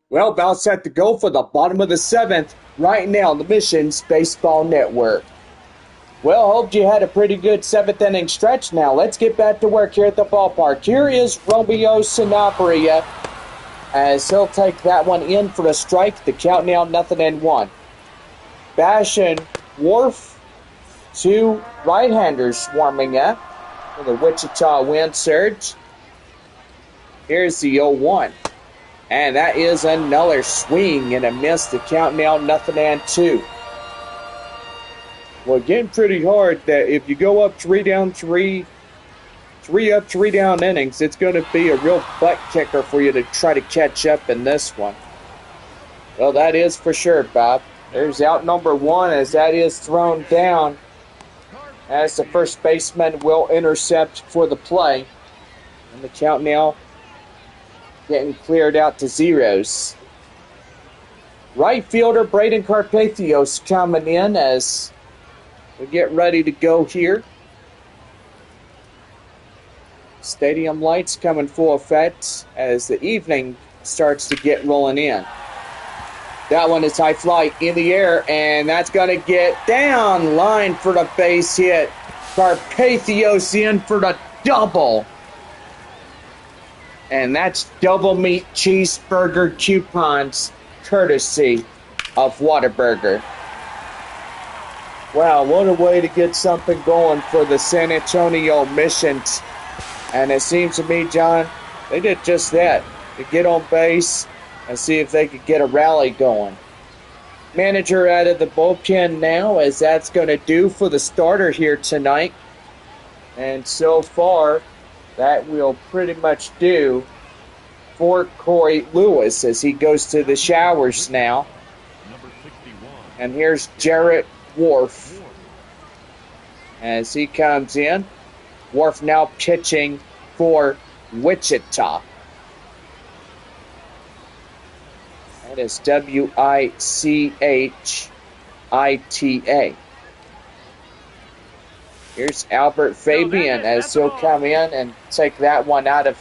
Well, about set to go for the bottom of the seventh right now on the Missions Baseball Network. Well, hope you had a pretty good seventh inning stretch. Now let's get back to work here at the ballpark. Here is Romeo Sanabria as he'll take that one in for a strike. The count now 0-1. Bash and Wharf, two right-handers warming up for the Wichita Wind Surge. Here's the 0-1. And that is another swing and a miss. The count now 0-2. Well, getting pretty hard that if you go up three down, three up, three down innings, it's going to be a real butt kicker for you to try to catch up in this one. Well, that is for sure, Bob. There's out number one as that is thrown down as the first baseman will intercept for the play. And the count now getting cleared out to zeros. Right fielder Braden Carpathios coming in as we get ready to go here. Stadium lights coming full effect as the evening starts to get rolling in. That one is high fly in the air, and that's going to get down line for the base hit. Carpathios in for the double. And that's double meat cheeseburger coupons courtesy of Whataburger. Wow, what a way to get something going for the San Antonio Missions. And it seems to me, John, they did just that. To get on base and see if they could get a rally going. Manager out of the bullpen now, as that's going to do for the starter here tonight. And so far, that will pretty much do for Corey Lewis as he goes to the showers now. And here's Jarrett Wharf as he comes in. Wharf now pitching for Wichita. That is Wichita. Here's Albert Fabian as he'll come in and take that one out of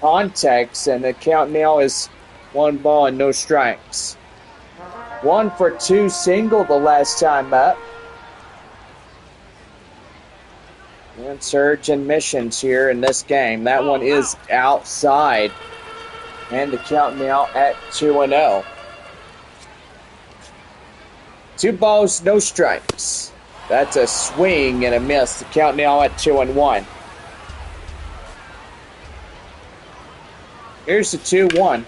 context, and the count now is 1 ball and no strikes. 1 for 2 single the last time up. And Surge and Missions here in this game. That one is outside. And the count now at 2-0. 2 balls, no strikes. That's a swing and a miss. The count now at 2-1. Here's the 2-1.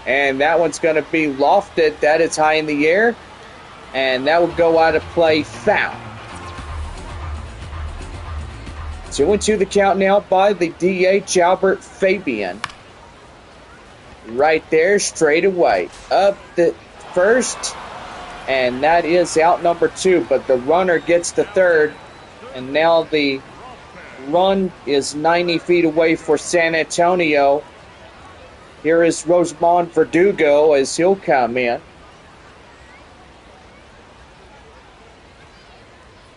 And that one's going to be lofted. That is high in the air. And that will go out of play foul. 2-2 the count now by the DH Albert Fabian. Right there, straight away. Up the first. And that is out number 2. But the runner gets the third. And now the run is 90 feet away for San Antonio. Here is Rosemond Verdugo as he'll come in.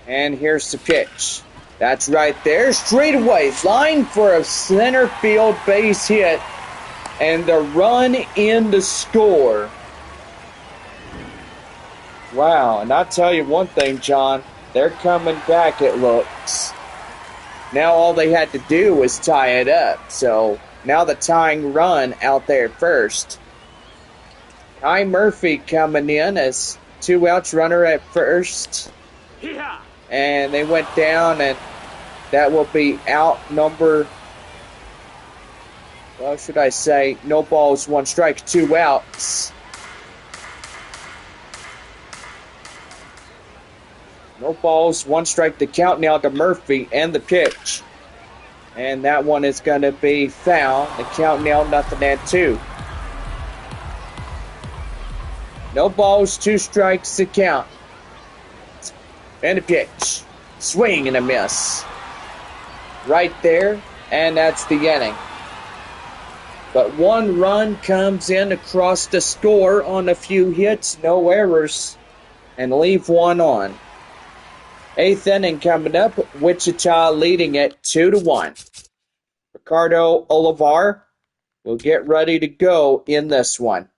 And here's the pitch. That's right there. Straight away. Line for a center field base hit. And the run in the score. Wow. And I'll tell you one thing, John. They're coming back, it looks. Now all they had to do was tie it up. So now the tying run out there first. Kai Murphy coming in as 2 outs, runner at first. Yeah. And they went down, and that will be out number, well, should I say, no balls, 1 strike, 2 outs. No balls, 1 strike to count now to Murphy and the pitch. And that one is going to be foul. The count now 0-2. No balls, 2 strikes to count. And a pitch. Swing and a miss. Right there, and that's the inning. But 1 run comes in across the score on a few hits, no errors, and leave 1 on. 8th inning coming up, Wichita leading it 2-1. Ricardo Olivar will get ready to go in this one.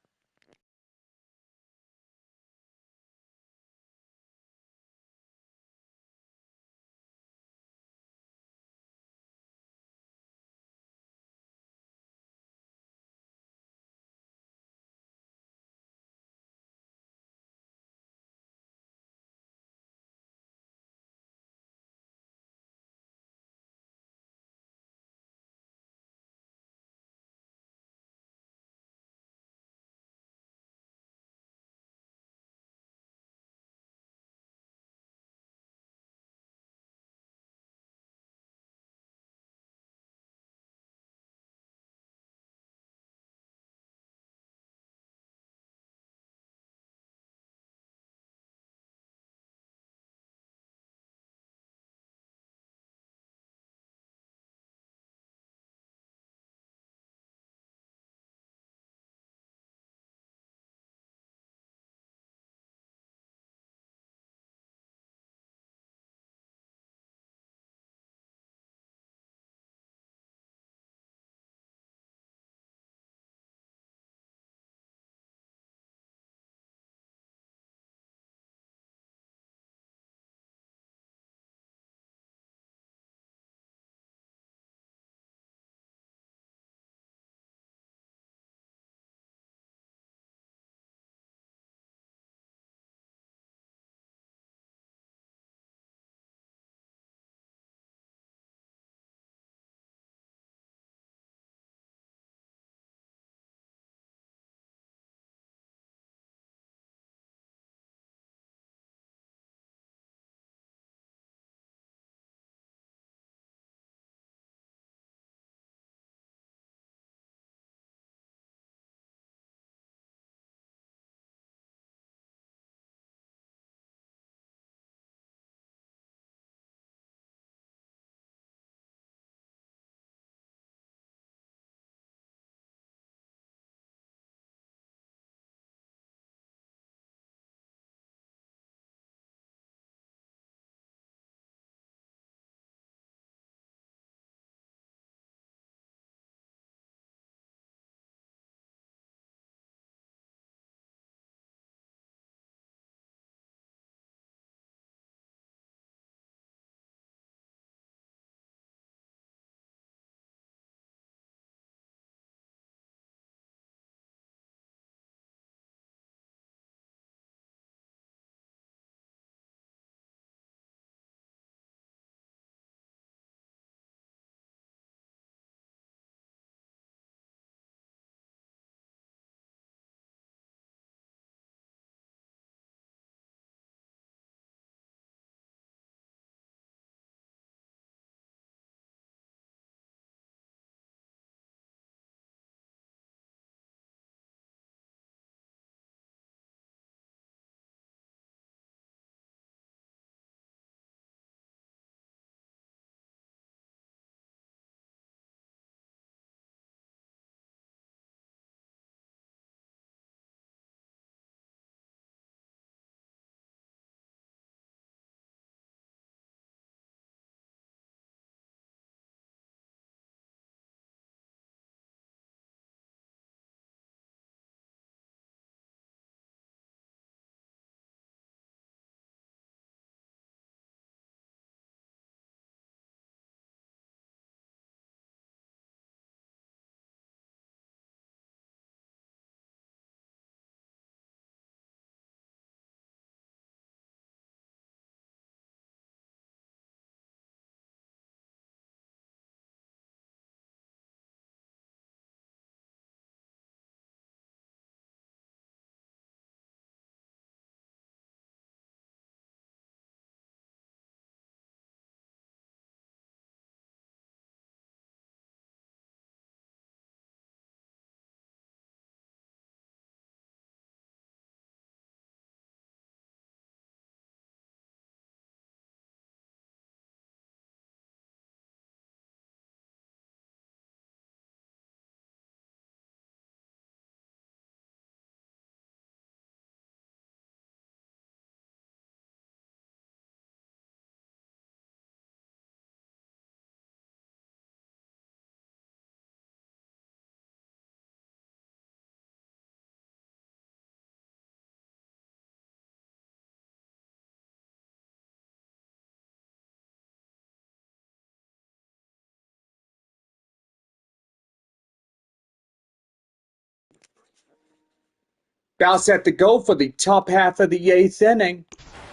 About set to go for the top half of the eighth inning.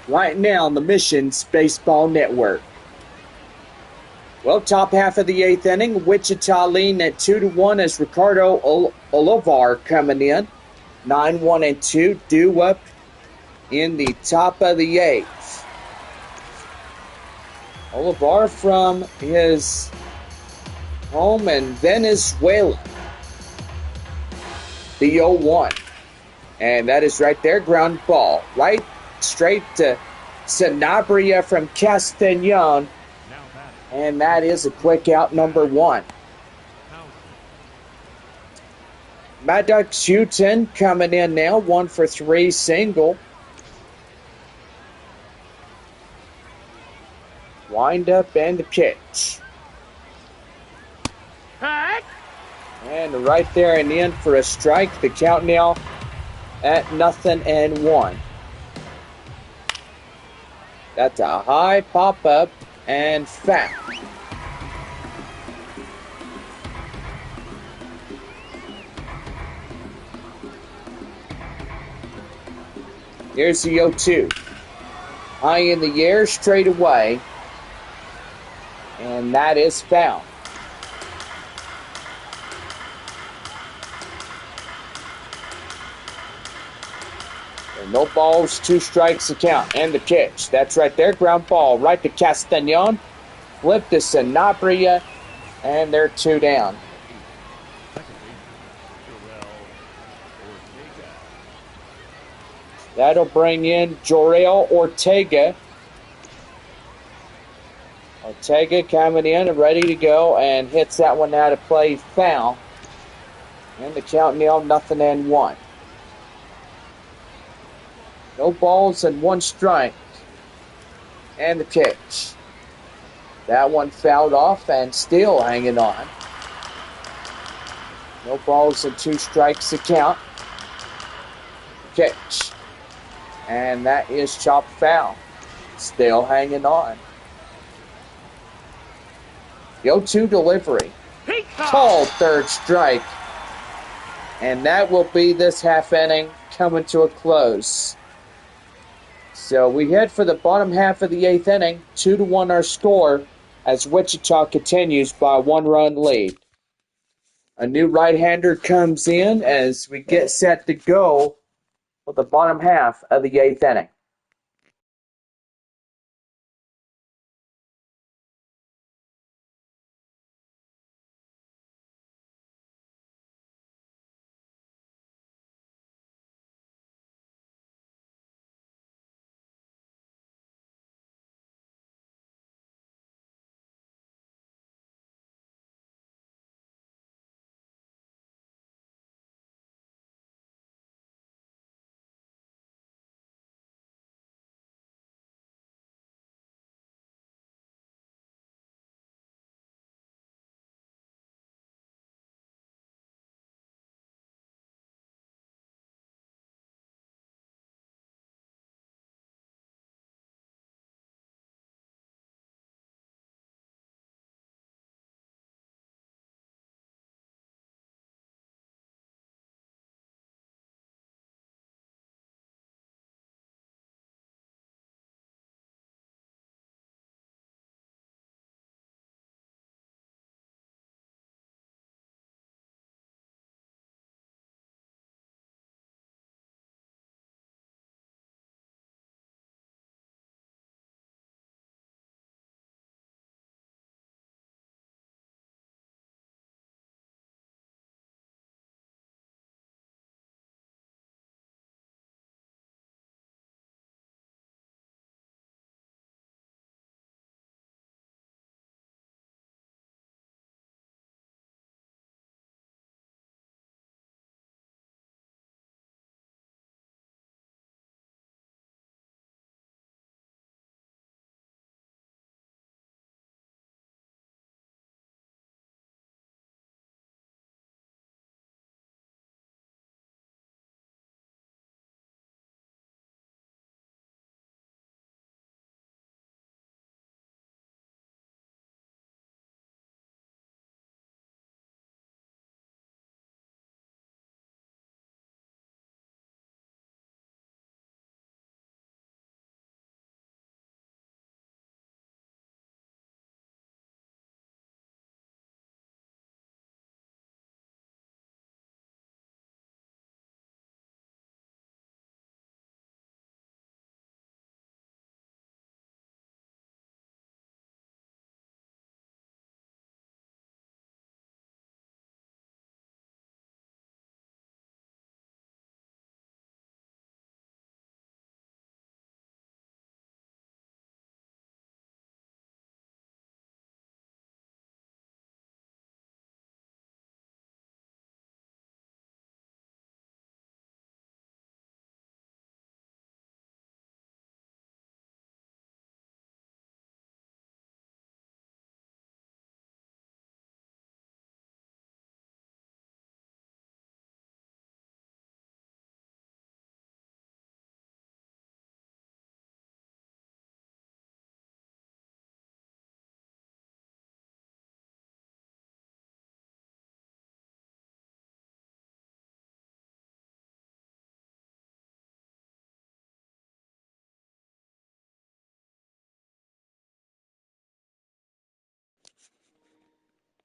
Right now on the Missions Baseball Network. Well, top half of the eighth inning, Wichita leading at 2-1 as Ricardo Olivar coming in. 9-1 and 2 due up in the top of the eighth. Olivar from his home in Venezuela. The 0-1. And that is right there, ground ball. Right straight to Sanabria from Castañon. And that is a quick out, number 1. Maddox Houghton coming in now, 1 for 3 single. Wind up and the pitch. And right there and in for a strike. The count now at 0-1. That's a high pop-up and foul. Here's the 0-2. High in the air, straight away. And that is foul. And no balls, 2 strikes to count. And the pitch. That's right there. Ground ball right to Castañon. Flip to Sanabria. And they're 2 down. That'll bring in Jorel Ortega. Ortega coming in and ready to go and hits that one out of play, foul. And the count now 0-1. No balls and 1 strike. And the pitch. That one fouled off and still hanging on. No balls and 2 strikes to count. Pitch. And that is chopped foul. Still hanging on. The 0-2 delivery. Called third strike. And that will be this half inning coming to a close. So we head for the bottom half of the eighth inning. 2-1 our score as Wichita continues by a 1-run lead. A new right-hander comes in as we get set to go for the bottom half of the eighth inning.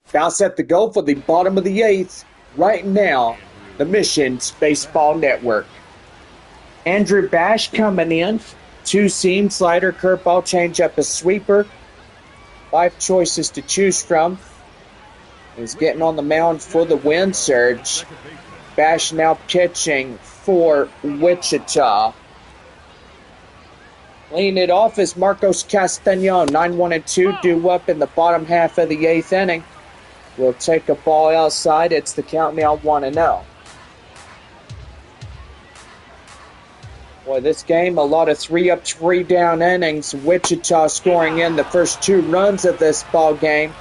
Foul set to go for the bottom of the 8th. Right now, the Missions Baseball Network. Andrew Bash coming in. 2-seam, slider, curveball, changeup, a sweeper. 5 choices to choose from. He's getting on the mound for the Wind Surge. Bash now pitching for Wichita. Leading it off is Marcos Castañon. 9-1-2 due up in the bottom half of the 8th inning. We'll take a ball outside. It's the count now 1-0. Boy, this game, a lot of 3-up, 3-down innings. Wichita scoring in the first 2 runs of this ball game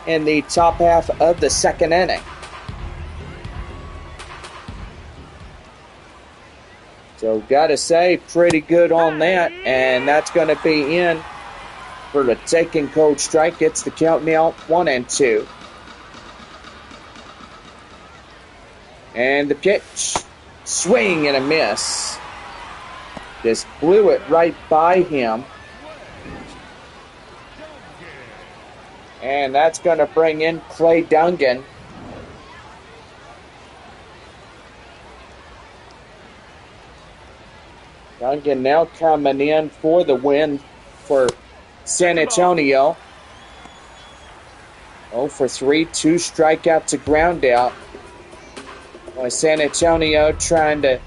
in the top half of the 2nd inning. So, gotta say, pretty good on that. And that's going to be in for the taking cold strike. It's the count now 1-2. And the pitch. Swing and a miss. Just blew it right by him. And that's going to bring in Clay Dungan. Dungan now coming in for the win for San Antonio. 0 for 3, 2 strikeouts, a ground out. Boy, San Antonio trying to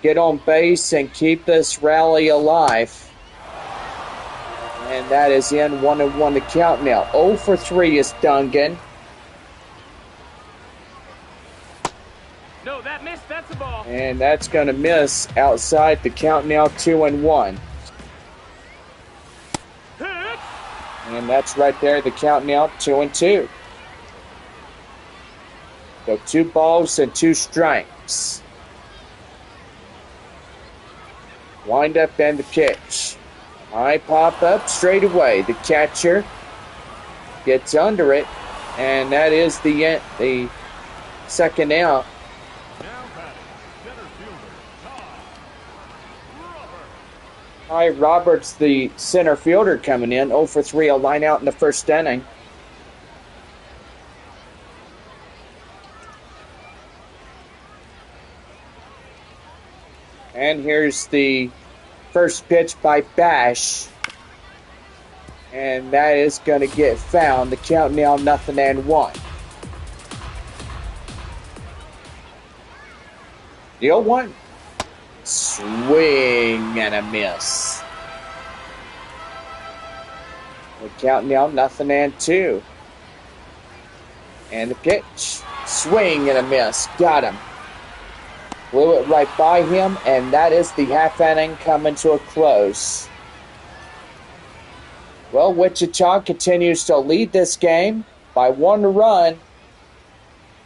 get on base and keep this rally alive. And that is in 1-1 to count now. 0 for 3 is Dungan. No, that missed. That's a ball. And that's going to miss outside the count now 2-1. And that's right there, the count now 2-2. So 2 balls and 2 strikes. Wind up and the pitch. High pop up straight away. The catcher gets under it, and that is the second out. Now batting, center fielder, Ty Roberts, the center fielder, coming in. 0 for 3, a line out in the first inning. And here's the first pitch by Bash. And that is going to get found. The count now 0-1. The 0-1. Swing and a miss. The count now 0-2. And the pitch. Swing and a miss. Got him. Blew it right by him, and that is the half inning coming to a close. Well, Wichita continues to lead this game by 1 run.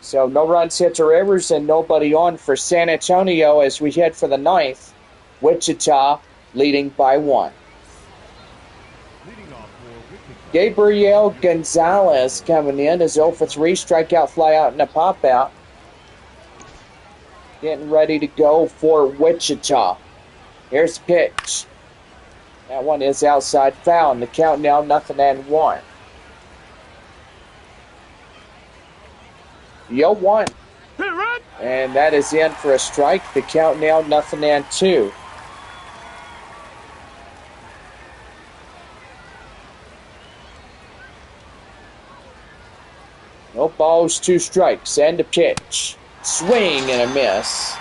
So no runs, hits, or errors, and nobody on for San Antonio as we head for the 9th. Wichita leading by 1. leading off for Wichita. Gabriel Gonzalez coming in is 0 for 3, strikeout, flyout, and a pop-out. Getting ready to go for Wichita. Here's the pitch. That one is outside foul. And the count now 0-1. The 0-1. And that is in for a strike. The count now 0-2. No balls, 2 strikes, and a pitch. Swing and a miss.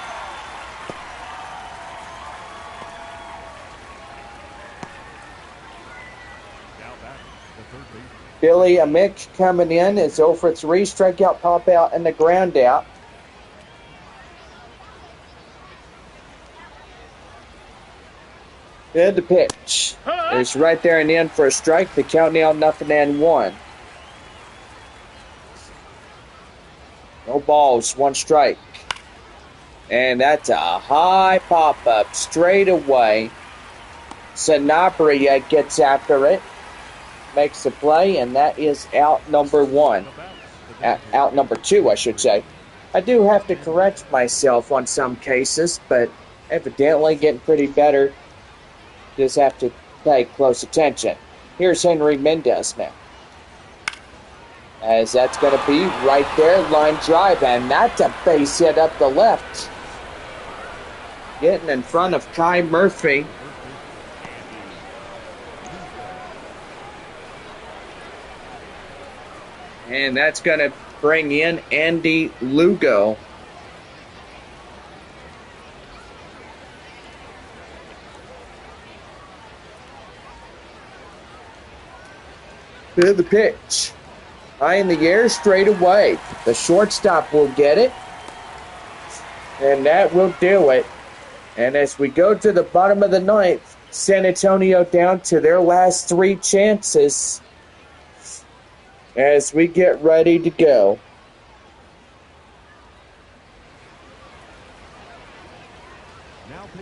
Now batting, the third baseman. Billy Amick coming in is 0 for 3, strikeout, pop out, and the ground out. And the pitch. It's right there and in for a strike. The count now 0-1. No balls, 1 strike. And that's a high pop-up straight away. Sanabria gets after it. Makes the play, and that is out number 1. Out number 2, I should say. I do have to correct myself on some cases, but evidently getting pretty better. Just have to pay close attention. Here's Henry Mendez now. as that's going to be right there, line drive, and that's a base hit up the left. Getting in front of Kai Murphy. And that's going to bring in Andy Lugo. To the pitch. High in the air, straight away. The shortstop will get it. And that will do it. And as we go to the bottom of the ninth, San Antonio down to their last 3 chances as we get ready to go.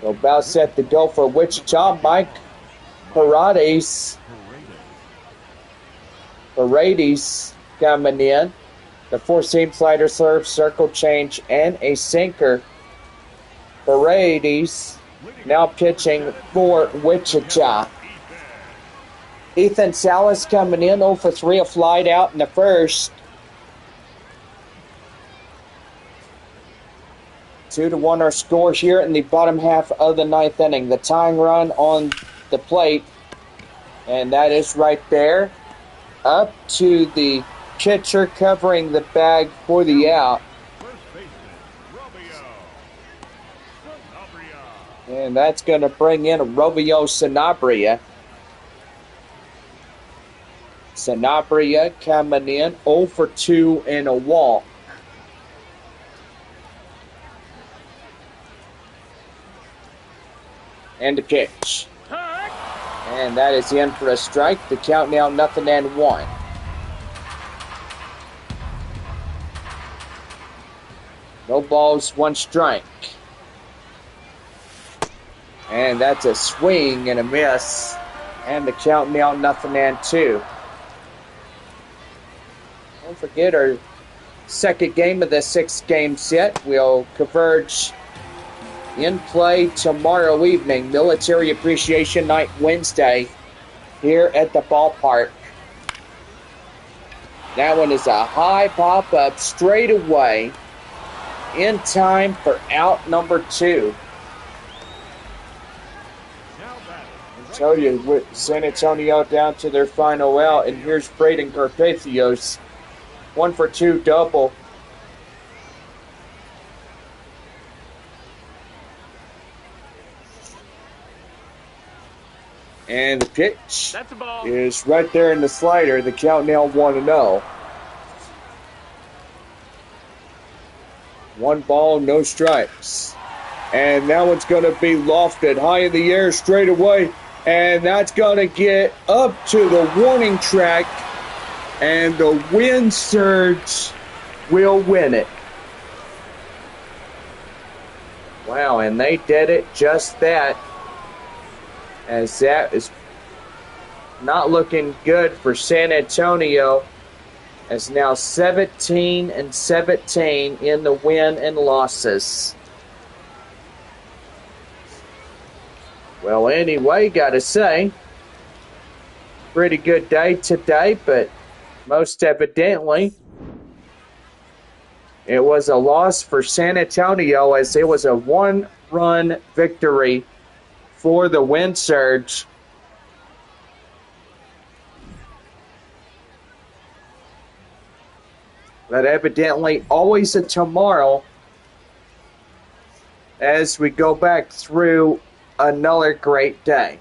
About set to go for Wichita, Mike Paredes coming in. The 4-seam slider, serve, circle change, and a sinker. Paredes now pitching for Wichita. Ethan Salas coming in 0 for 3, a flight out in the first. 2-1 our score here in the bottom half of the 9th inning. The tying run on the plate, and that is right there. Up to the pitcher covering the bag for the out. And that's going to bring in Romeo Sanabria. Sanabria coming in 0 for 2 and a walk. And the pitch. And that is in for a strike. The count now 0-1. No balls, 1 strike. And that's a swing and a miss. And the count now 0-2. Don't forget our second game of the 6-game set will converge in play tomorrow evening, Military Appreciation Night Wednesday, here at the ballpark. That one is a high pop-up straight away in time for out number 2. I tell you, with San Antonio down to their final out, and here's Braden Carpathios, 1 for 2 double. And the pitch is right there in the slider. The count now 1-0. 1 ball, no strikes. And that one's going to be lofted high in the air straight away. And that's going to get up to the warning track. And the wind surge will win it. Wow, and they did it just that. As that is not looking good for San Antonio, as now 17-17 in the win and losses. Well, anyway, gotta say, pretty good day today, but most evidently it was a loss for San Antonio, as it was a 1-run victory for the Wind Surge. But evidently always a tomorrow as we go back through another great day.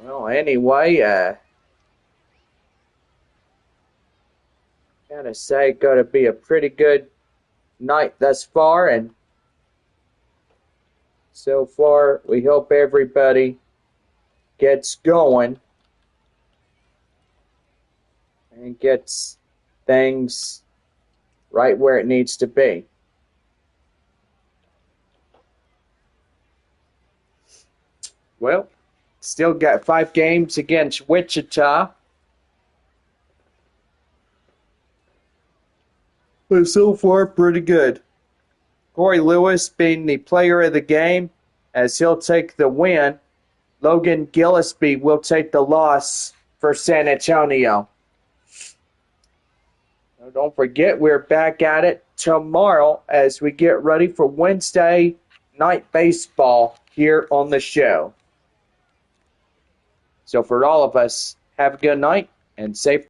Well, anyway, gotta say, gonna be a pretty good night thus far, and so far we hope everybody gets going and gets things right where it needs to be. Well, still got 5 games against Wichita. But so far, pretty good. Corey Lewis being the player of the game, as he'll take the win Logan Gillespie will take the loss for San Antonio. Now, don't forget, we're back at it tomorrow as we get ready for Wednesday night baseball here on the show. So for all of us, have a good night and safe